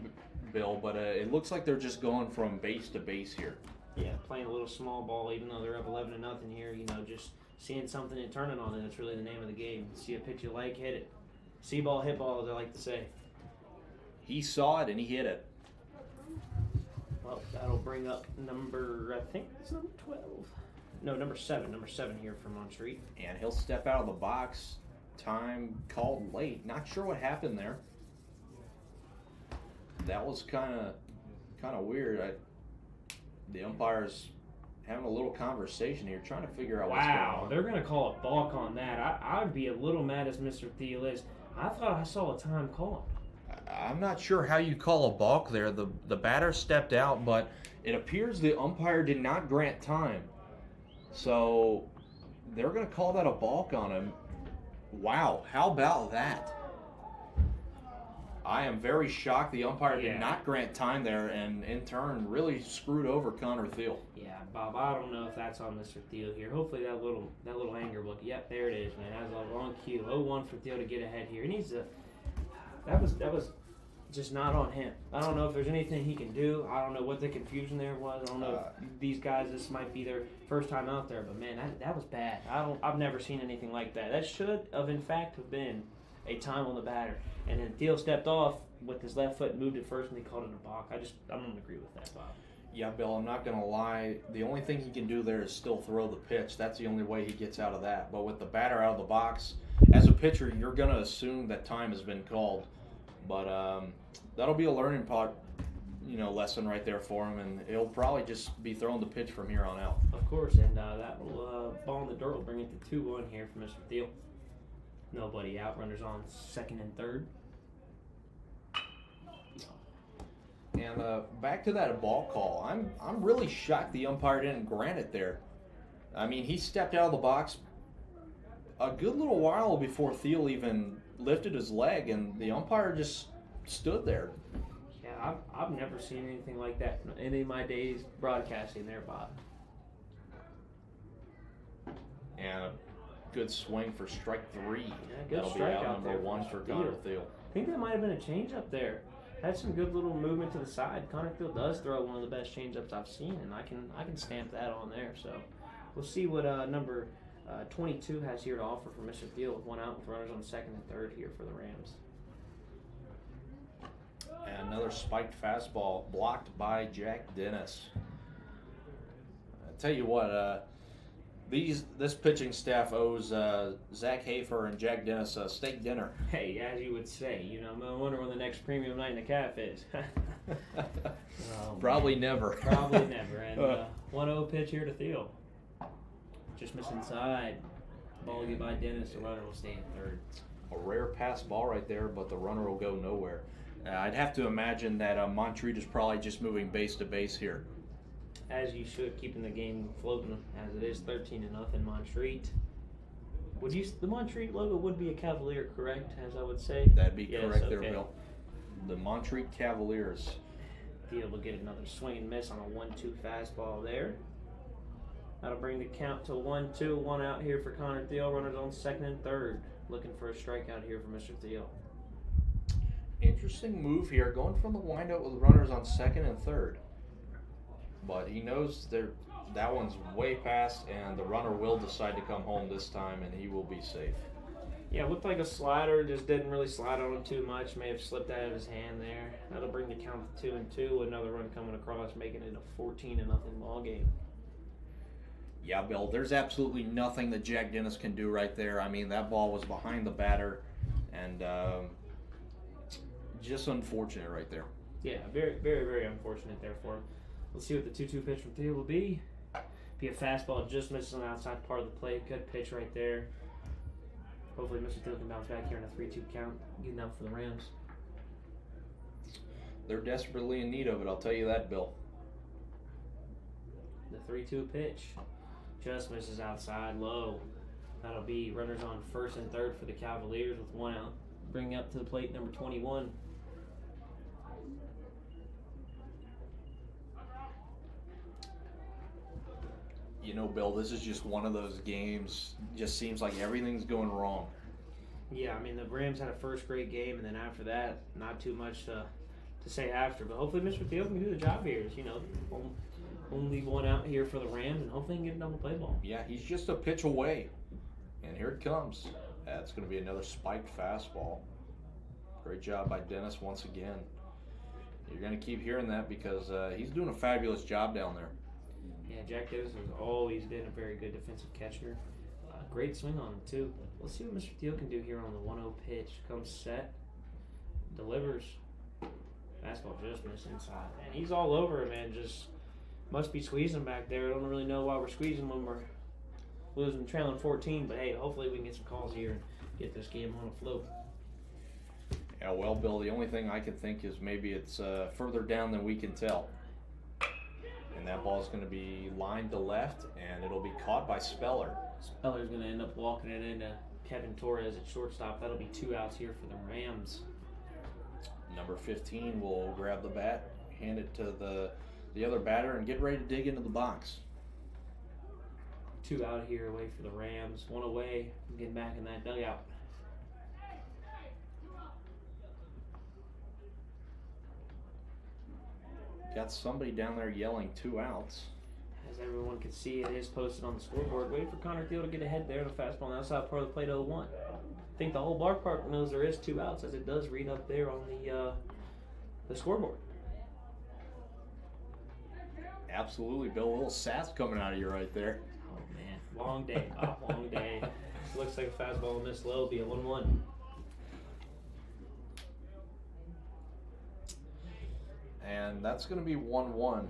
Bill, but it looks like they're just going from base to base here. Yeah, playing a little small ball, even though they're up 11-0 here. Just seeing something and turning on it. That's really the name of the game. See a pitch you like, hit it. See ball, hit ball, as I like to say. He saw it and he hit it. Well, that'll bring up number, I think it's number 12. No, number 7. Number 7 here for Montreat. And he'll step out of the box. Time called late. Not sure what happened there. That was kind of weird. The umpire's having a little conversation here, trying to figure out what's going on. Wow, they're going to call a balk on that. I'd be a little mad as Mr. Thiel is. I thought I saw a time called. I'm not sure how you call a balk there. The batter stepped out, but it appears the umpire did not grant time. So they're going to call that a balk on him. Wow, how about that? I am very shocked the umpire did not grant time there, and in turn really screwed over Connor Thiel. Yeah, Bob, I don't know if that's on Mr. Thiel here. Hopefully that little anger look. Yep, there it is, man. That was a long cue. 0-1 for Thiel to get ahead here. He needs to. That was just not on him. I don't know if there's anything he can do. I don't know what the confusion there was. I don't know if these guys, this might be their first time out there, but man, that was bad. I've never seen anything like that. That should have in fact have been a time on the batter. And then Thiel stepped off with his left foot, moved it first, and they called it a balk. I don't agree with that, Bob. Yeah, Bill, I'm not going to lie. The only thing he can do there is still throw the pitch. That's the only way he gets out of that. But with the batter out of the box, as a pitcher, you're going to assume that time has been called. But that'll be a learning lesson right there for him, and he'll probably just be throwing the pitch from here on out. Of course, and that will ball in the dirt will bring it to 2-1 here for Mr. Thiel. Nobody out. Runners on 2nd and 3rd. And back to that ball call. I'm really shocked the umpire didn't grant it there. I mean, he stepped out of the box a good little while before Thiel even lifted his leg, and the umpire just stood there. Yeah, I've never seen anything like that in any of my days broadcasting there, Bob. And good swing for strike 3. Yeah, good That'll be strike out out number there 1 for Connor Thiel. I think that might have been a changeup there. Had some good little movement to the side. Connor Thiel does throw one of the best changeups I've seen, and I can stamp that on there. So we'll see what number 22 has here to offer for Mr. Thiel with one out with runners on second and third here for the Rams. And another spiked fastball blocked by Jack Dennis. I tell you what, this pitching staff owes Zach Hafer and Jack Dennis a steak dinner. Hey, as you would say, I wonder when the next premium night in the calf is. Probably never. Probably never. And 1-0 pitch here to Thiel. Just missed inside. Ball will get by Dennis. The runner will stay in third. A rare pass ball right there, but the runner will go nowhere. I'd have to imagine that Montreat is probably just moving base to base here. As you should, keeping the game floating as it is 13-0 Montreat. The Montreat logo would be a Cavalier, correct? As I would say. That'd be correct there, okay. Bill. The Montreat Cavaliers. Thiel will get another swing and miss on a 1-2 fastball there. That'll bring the count to 1-2, one out here for Connor Thiel. Runners on second and third. Looking for a strikeout here for Mr. Thiel. Interesting move here, going from the windup with runners on second and third. But he knows that one's way past, and the runner will decide to come home this time, and he will be safe. Yeah, it looked like a slider, just didn't really slide on him too much. May have slipped out of his hand there. That'll bring the count to 2-2. Another run coming across, making it a 14-0 ball game. Yeah, Bill, there's absolutely nothing that Jack Dennis can do right there. I mean, that ball was behind the batter, and just unfortunate right there. Yeah, very, very, very unfortunate there for him. Let's see what the 2-2 pitch from Thiel will be. Be a fastball, just misses on the outside part of the plate. Good pitch right there. Hopefully Mr. Thiel can bounce back here in a 3-2 count. Getting out for the Rams. They're desperately in need of it, I'll tell you that, Bill. The 3-2 pitch. Just misses outside, low. That'll be runners on first and third for the Cavaliers with one out. Bring up to the plate number 21. Bill, this is just one of those games. Just seems like everything's going wrong. Yeah, I mean, the Rams had a first great game, and then after that, not too much to say after. But hopefully Mr. Thiel can do the job here. Only one out here for the Rams, and hopefully he can get a double play ball. Yeah, he's just a pitch away. And here it comes. That's going to be another spiked fastball. Great job by Dennis once again. You're going to keep hearing that because he's doing a fabulous job down there. Yeah, Jack Dennis has always been a very good defensive catcher. Great swing on him, too. Let's see what Mr. Thiel can do here on the 1-0 pitch. Comes set. Delivers. Fastball just missed inside. And he's all over it, man. Just must be squeezing back there. I don't really know why we're squeezing when we're losing, trailing 14. But, hey, hopefully we can get some calls here and get this game on a float. Yeah, well, Bill, the only thing I can think is maybe it's further down than we can tell. And that ball is going to be lined to left, and it'll be caught by Speller. Speller's going to end up walking it into Kevin Torres at shortstop. That'll be 2 outs here for the Rams. Number 15 will grab the bat, hand it to the other batter, and get ready to dig into the box. 2 out here away for the Rams. 1 away, getting back in that dugout. Got somebody down there yelling 2 outs. As everyone can see, it is posted on the scoreboard. Waiting for Connor Thiel to get ahead there. The fastball on the outside part of the plate, 0-1. I think the whole ballpark knows there is 2 outs, as it does read up there on the scoreboard. Absolutely, Bill. A little sass coming out of you right there. Oh, man. Long day, Bob. Long day. Looks like a fastball missed low. Be a 1-1. And that's going to be 1-1.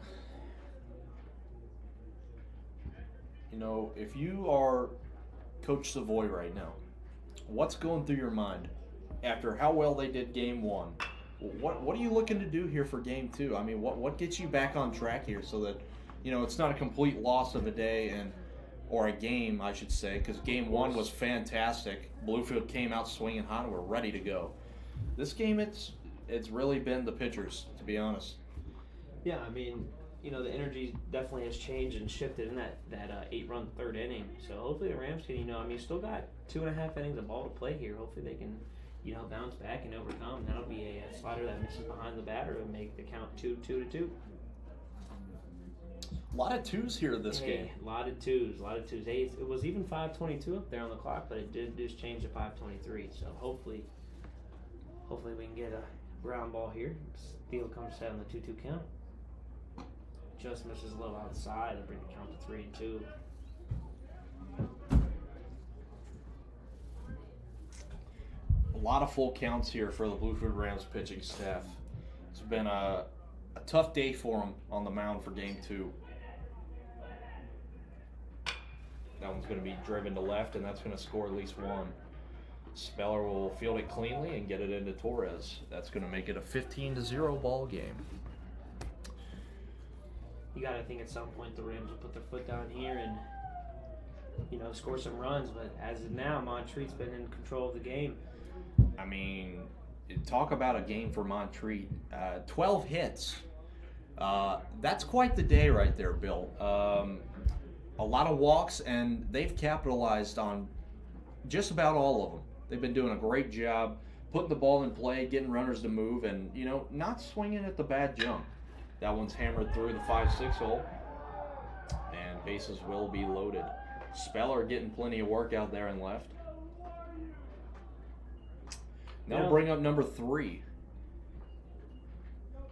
If you are Coach Savoy right now, what's going through your mind after how well they did game 1? What are you looking to do here for game 2? I mean, what gets you back on track here so that, it's not a complete loss of a day or a game, I should say, because game 1 was fantastic. Bluefield came out swinging hot and we're ready to go. This game, it's really been the pitchers, to be honest. Yeah, I mean, the energy definitely has changed and shifted in that 8-run third inning. So hopefully the Rams can, still got 2.5 innings of ball to play here. Hopefully they can, bounce back and overcome. That'll be a slider that misses behind the batter and make the count 2-2. A lot of twos here this game. A lot of twos. Hey, it was even 5:22 up there on the clock, but it did just change to 5:23. So hopefully we can get a ground ball here. Steele comes set on the 2-2 count. Just misses low outside and bring the count to 3-2. A lot of full counts here for the Bluefield Rams pitching staff. It's been a tough day for them on the mound for game 2. That one's going to be driven to left, and that's going to score at least 1. Speller will field it cleanly and get it into Torres. That's going to make it a 15-0 ball game. You got to think at some point the Rams will put their foot down here and, score some runs. But as of now, Montreat's been in control of the game. I mean, talk about a game for Montreat. 12 hits. That's quite the day right there, Bill. A lot of walks, and they've capitalized on just about all of them. They've been doing a great job putting the ball in play, getting runners to move, and, not swinging at the bad jump. That one's hammered through the 5-6 hole, and bases will be loaded. Speller getting plenty of work out there and left. Now we'll bring up number 3.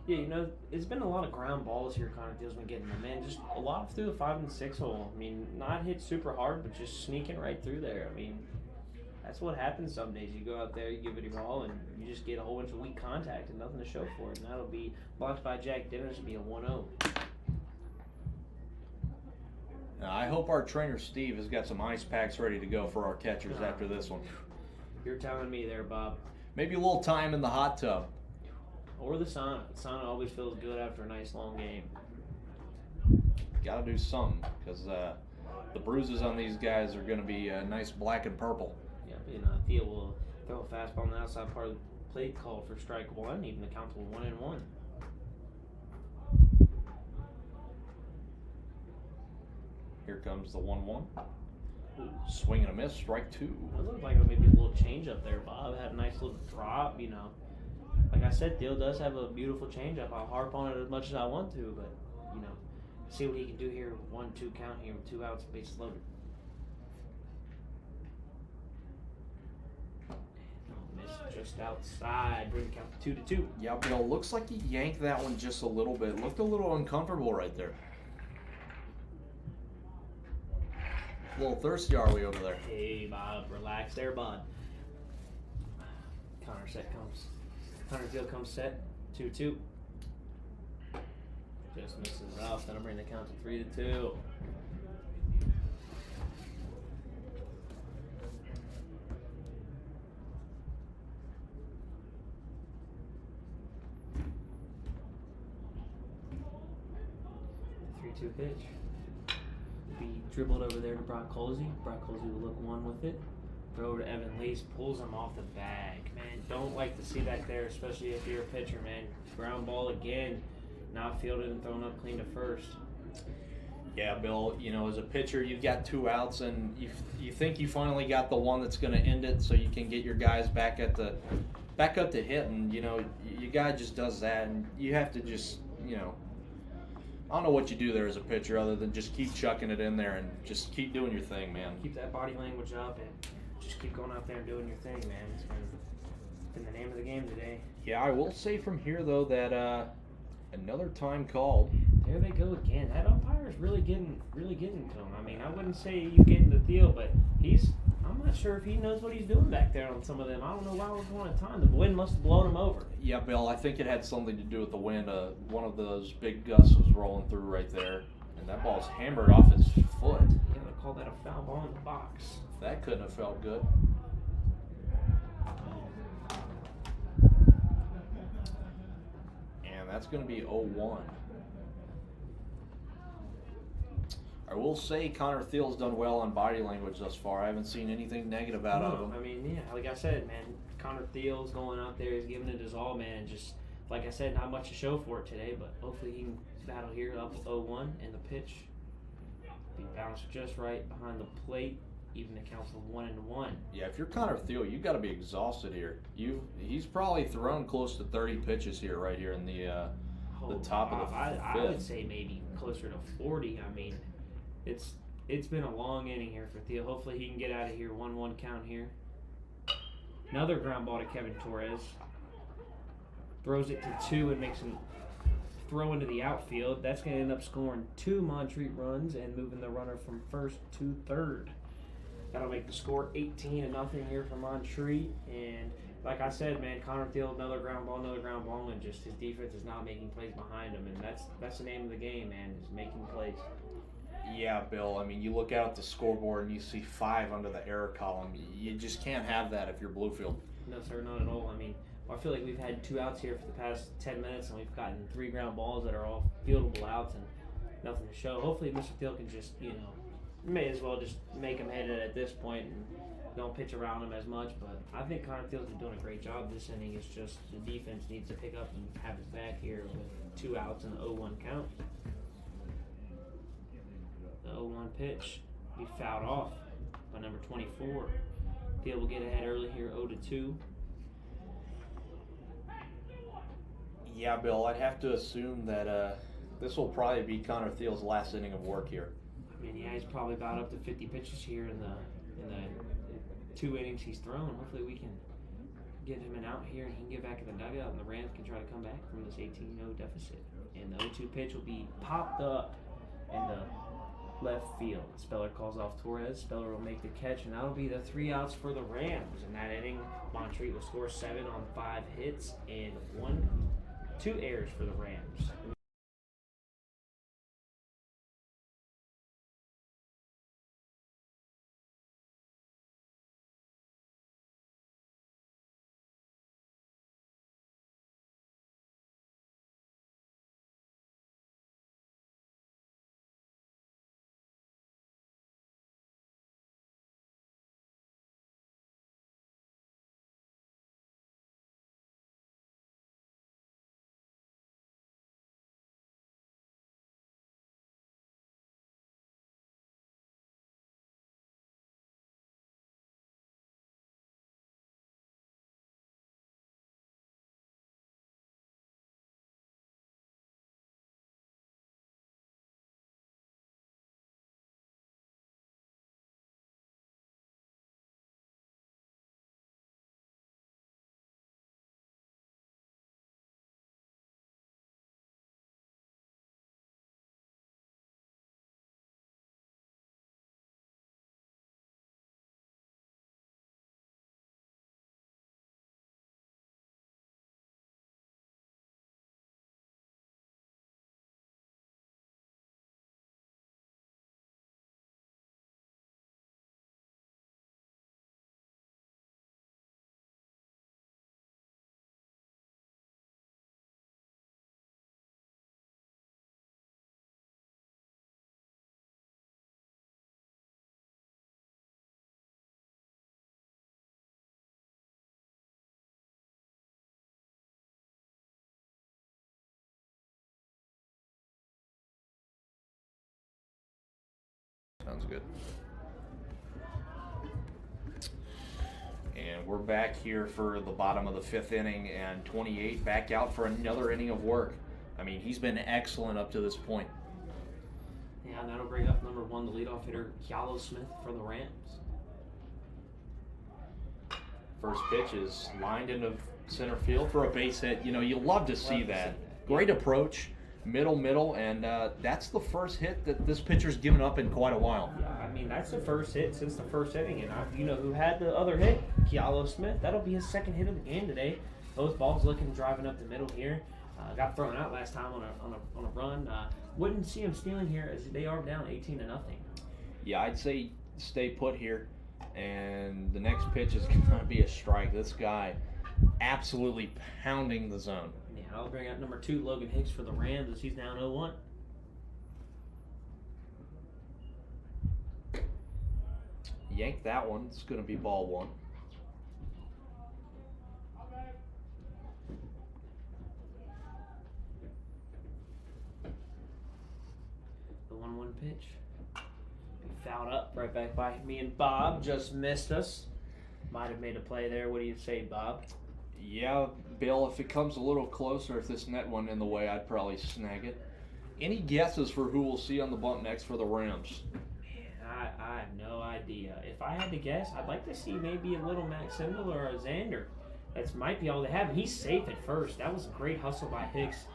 Yeah, it's been a lot of ground balls here. Connor Thiel's been getting them in. Just a lot through the 5 and 6 hole. I mean, not hit super hard, but just sneaking right through there. I mean, that's what happens some days. You go out there, you give it your all, and you just get a whole bunch of weak contact and nothing to show for it. And that'll be blocked by Jack Dinners to be a 1-0. Now, I hope our trainer Steve has got some ice packs ready to go for our catchers after this one. You're telling me there, Bob. Maybe a little time in the hot tub. Or the sauna. The sauna always feels good after a nice long game. Got to do something, because the bruises on these guys are going to be nice black and purple. Yeah, Theo will throw a fastball on the outside part of the plate called for strike 1, even the count to 1-1. Here comes the 1-1. Swing and a miss, strike 2. It looked like maybe a little change up there, Bob. Had a nice little drop, Like I said, Theo does have a beautiful changeup. I'll harp on it as much as I want to, but, see what he can do here. 1-2 count here with 2 outs, bases loaded. Miss just outside. Bring the count to 2-2. Yeah, Bill, looks like he yanked that one just a little bit. Looked a little uncomfortable right there. A little thirsty, are we over there? Hey, Bob, relax there, bud. Connor Thiel comes set, 2-2. Just misses it off. That'll bring the count to 3-2. The 3-2 pitch. Be dribbled over there to Brock Colsey. Brock Colsey will look one with it. Throw over to Evan Lace, pulls him off the bag. Man, don't like to see that there, especially if you're a pitcher, man. Ground ball again, not fielded and thrown up clean to first. Yeah, Bill, as a pitcher, you've got 2 outs, and you think you finally got the one that's going to end it so you can get your guys back up to hit, and, your guy just does that, and you have to just, I don't know what you do there as a pitcher other than just keep chucking it in there and just keep doing your thing, man. Keep that body language up and just keep going out there and doing your thing, man. It's been the name of the game today. Yeah, I will say from here, though, that another time called. There they go again. That umpire is really getting to him. I mean, I wouldn't say you getting the Theo, but I'm not sure if he knows what he's doing back there on some of them. I don't know why we're going at time. The wind must have blown him over. Yeah, Bill, I think it had something to do with the wind. One of those big gusts was rolling through right there, and that ball's hammered off his foot. Yeah, they call that a foul ball in the box. That couldn't have felt good. And that's going to be 0-1. I will say Connor Thiel's done well on body language thus far. I haven't seen anything negative out of him. I mean, yeah, like I said, man, Connor Thiel's going out there, he's giving it his all, man, and just like I said, not much to show for it today, but hopefully he can battle here up 0-1, and the pitch be bounced just right behind the plate, even the counts of 1-1. Yeah, if you're Connor Thiel, you've got to be exhausted here. He's probably thrown close to 30 pitches here, right here in the top of the fifth. I would say maybe closer to 40. I mean, it's been a long inning here for Thiel. Hopefully he can get out of here. 1-1 count here. Another ground ball to Kevin Torres. Throws it to 2 and makes him throw into the outfield. That's going to end up scoring 2 Montreat runs and moving the runner from first to third. That'll make the score 18-0 here for Montreat. And like I said, man, Connor Thiel, another ground ball, and just his defense is not making plays behind him. And that's the name of the game, man, is making plays. Yeah, Bill. I mean, you look out at the scoreboard and you see 5 under the error column. You just can't have that if you're Bluefield. No, sir, not at all. I mean, I feel like we've had 2 outs here for the past 10 minutes, and we've gotten 3 ground balls that are all fieldable outs and nothing to show. Hopefully, Mr. Thiel can just, may as well just make him hit it at this point and don't pitch around him as much. But I think Connor Thiel's been doing a great job this inning. It's just the defense needs to pick up and have his back here with 2 outs and an 0-1 count. The 0-1 pitch be fouled off by number 24. Thiel will get ahead early here, 0-2. Yeah, Bill, I'd have to assume that this will probably be Connor Thiel's last inning of work here. I mean, yeah, he's probably about up to 50 pitches here in the 2 innings he's thrown. Hopefully we can get him an out here and he can get back in the dugout, and the Rams can try to come back from this 18-0 deficit. And the 0-2 pitch will be popped up in the left field. Speller calls off Torres. Speller will make the catch, and that'll be the 3 outs for the Rams. In that inning, Montreat will score 7 on 5 hits and 2 errors for the Rams. Sounds good. And we're back here for the bottom of the 5th inning, and 28 back out for another inning of work. I mean, he's been excellent up to this point. Yeah, and that'll bring up number 1, the leadoff hitter, Kealo Smith for the Rams. First pitch is lined into center field for a base hit. You love to see that. Great approach. Middle, and that's the first hit that this pitcher's given up in quite a while. Yeah, I mean, that's the first hit since the first inning, and you know who had the other hit? Kealo Smith. That'll be his 2nd hit of the game today. Both balls looking driving up the middle here. Got thrown out last time on a run. Wouldn't see him stealing here as they are down 18-0. Yeah, I'd say stay put here, and the next pitch is going to be a strike. This guy absolutely pounding the zone. Yeah, I'll bring out number 2, Logan Hicks for the Rams, as he's down 0-1. Yank that one. It's going to be ball 1. pitch. Fouled up right back by me and Bob. Just missed us. Might have made a play there. What do you say, Bob? Yeah, Bill, if it comes a little closer, if this net went in the way, I'd probably snag it. Any guesses for who we'll see on the bump next for the Rams? Man, I have no idea. If I had to guess, I'd like to see maybe a little Max Sindel or a Xander. That might be all they have. He's safe at first. That was a great hustle by Hicks.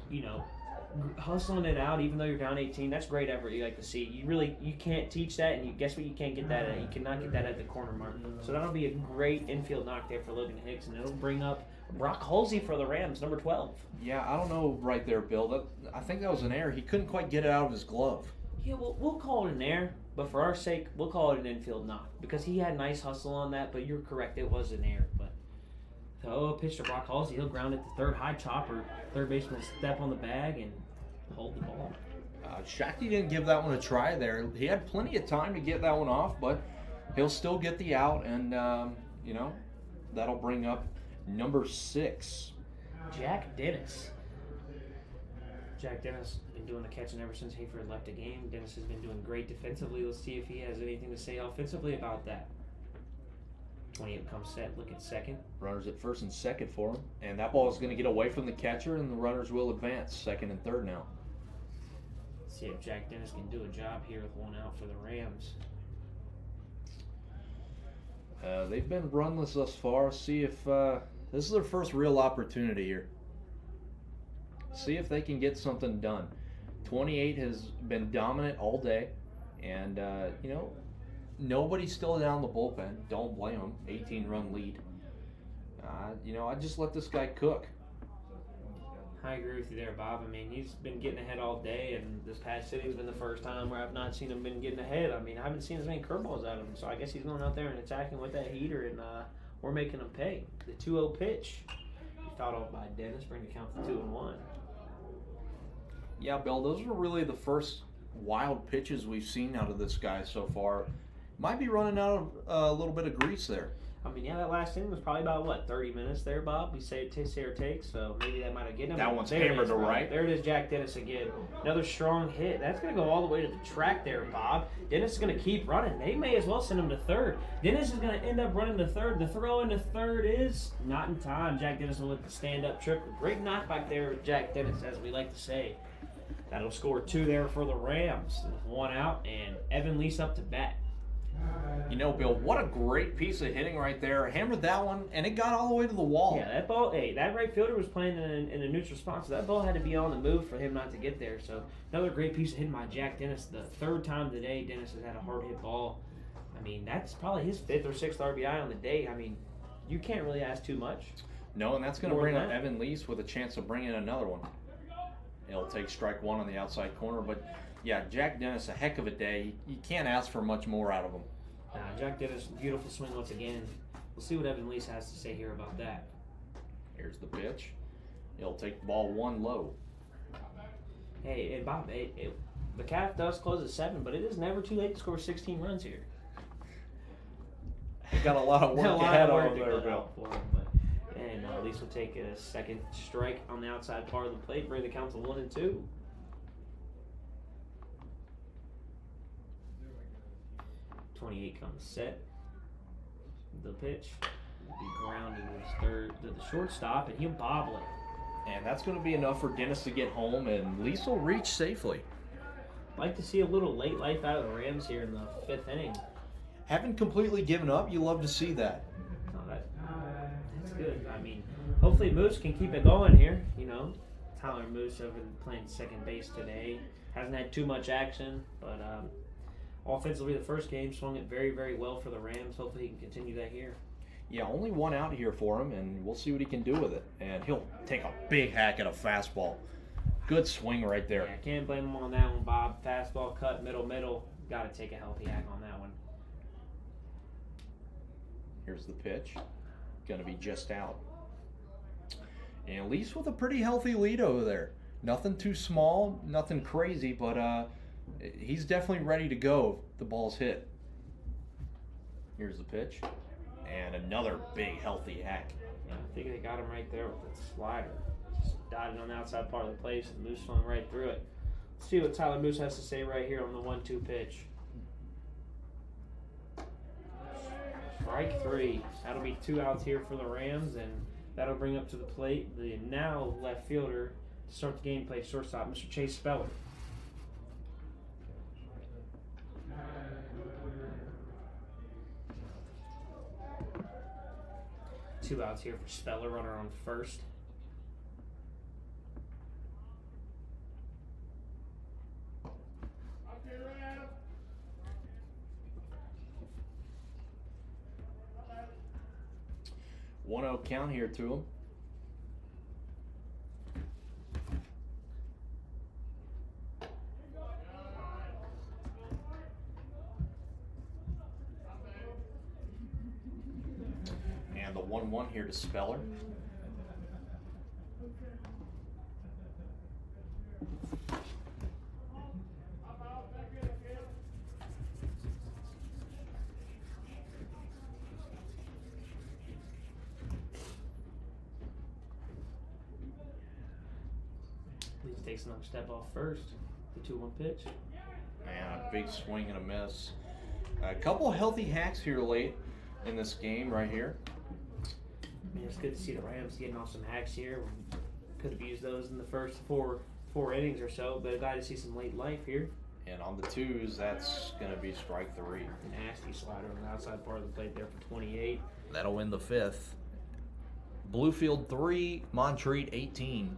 You know, hustling it out even though you're down 18. That's great effort you like to see. You can't teach that, and guess what? You can't get that at. You cannot get that at the corner mark. So that'll be a great infield knock there for Logan Hicks, and it'll bring up Brock Halsey for the Rams, number 12. Yeah, I don't know right there, Bill. I think that was an error. He couldn't quite get it out of his glove. Yeah, we'll call it an error, but for our sake, we'll call it an infield knock because he had nice hustle on that. But you're correct, it was an error. But so pitch to Brock Halsey, he'll ground it to third, high chopper. Third baseman step on the bag and hold the ball. Shakti didn't give that one a try there. He had plenty of time to get that one off, but he'll still get the out, and that'll bring up number 6. Jack Dennis. Jack Dennis has been doing the catching ever since Hayford left the game. Dennis has been doing great defensively. Let's see if he has anything to say offensively about that. 28 comes set, look at second. Runners at first and second for him. And that ball is going to get away from the catcher, and the runners will advance second and third now. Let's see if Jack Dennis can do a job here with one out for the Rams. They've been runless thus far. See if this is their first real opportunity here. See if they can get something done. 28 has been dominant all day, and nobody's still down the bullpen. Don't blame them. 18-run lead. I just let this guy cook. I agree with you there, Bob. I mean, he's been getting ahead all day, and this past sitting's been the first time where I've not seen him been getting ahead. I mean, I haven't seen as many curveballs out of him, so I guess he's going out there and attacking with that heater, and we're making him pay. The 2-0 pitch. He fouled off by Dennis, bring the count to 2-1. Yeah, Bill, those are really the first wild pitches we've seen out of this guy so far. Might be running out of a little bit of grease there. I mean, yeah, that last inning was probably about, 30 minutes there, Bob? We say or take, so maybe that might have given him. That one's hammered to right. There it is, Jack Dennis again. Another strong hit. That's going to go all the way to the track there, Bob. Dennis is going to keep running. They may as well send him to third. Dennis is going to end up running to third. The throw into third is not in time. Jack Dennis will let the stand-up triple. Great knockback there, Jack Dennis, as we like to say. That'll score 2 there for the Rams. 1 out, and Evan Lease up to bat. Bill, what a great piece of hitting right there. Hammered that one, and it got all the way to the wall. Yeah, that ball, that right fielder was playing in a neutral spot, so that ball had to be on the move for him not to get there. So another great piece of hitting by Jack Dennis. The third time today Dennis has had a hard hit ball. I mean, that's probably his 5th or 6th RBI on the day. I mean, you can't really ask too much. No, and that's going to bring up Evan Lease with a chance of bringing another one. He'll take strike 1 on the outside corner, but yeah, Jack Dennis, a heck of a day. You can't ask for much more out of him. Jack Dennis, beautiful swing once again. We'll see what Evan Lease has to say here about that. Here's the pitch. He'll take ball 1 low. Hey, and Bob, the calf does close at 7, but it is never too late to score 16 runs here. He got a lot of work ahead of him there, Bill. And Lease will take a second strike on the outside part of the plate, bring the count to 1-2. .28 comes set. The pitch will be grounded to the shortstop, and he'll bobble it. And that's going to be enough for Dennis to get home, and Lease will reach safely. Like to see a little late life out of the Rams here in the 5th inning. Haven't completely given up. You love to see that. No, that's good. I mean, hopefully Moose can keep it going here. Tyler Moose over playing second base today. Hasn't had too much action, but offensively, the first game swung it very, very well for the Rams. Hopefully he can continue that here. Yeah, only 1 out here for him, and we'll see what he can do with it. And he'll take a big hack at a fastball. Good swing right there. Yeah, can't blame him on that one, Bob. Fastball cut, middle. Got to take a healthy hack on that one. Here's the pitch. Going to be just out. And Lease with a pretty healthy lead over there. Nothing too small, nothing crazy, but he's definitely ready to go if the ball's hit. Here's the pitch. And another big, healthy hack. Yeah, I think they got him right there with the slider. Just dotted on the outside part of the plate, and Moose swung right through it. Let's see what Tyler Moose has to say right here on the 1-2 pitch. Strike 3. That'll be 2 outs here for the Rams, and that'll bring up to the plate the now left fielder to start the game. Play shortstop, Mr. Chase Speller. Two outs here for Speller, runner on first. One out count here to him. And the 1-1 here to Speller. Please takes another step off first. The 2-1 pitch. And a big swing and a miss. A couple healthy hacks here late in this game right here. I mean, it's good to see the Rams getting off some hacks here. Could have used those in the first four innings or so, but glad to see some late life here. And on the 2s, that's going to be strike 3. Nasty slider on the outside part of the plate there for 28. That'll win the 5th. Bluefield 3, Montreat 18.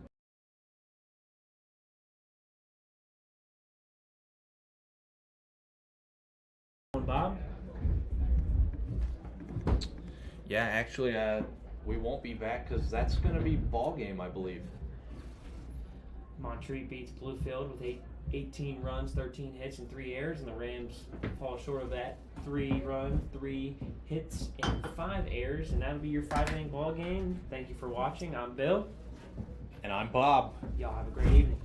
Bob? Yeah, actually, we won't be back because that's going to be ball game, I believe. Montreat beats Bluefield with 18 runs, 13 hits, and 3 errors, and the Rams fall short of that. 3 runs, 3 hits, and 5 errors, and that'll be your 5-inning ball game. Thank you for watching. I'm Bill. And I'm Bob. Y'all have a great evening.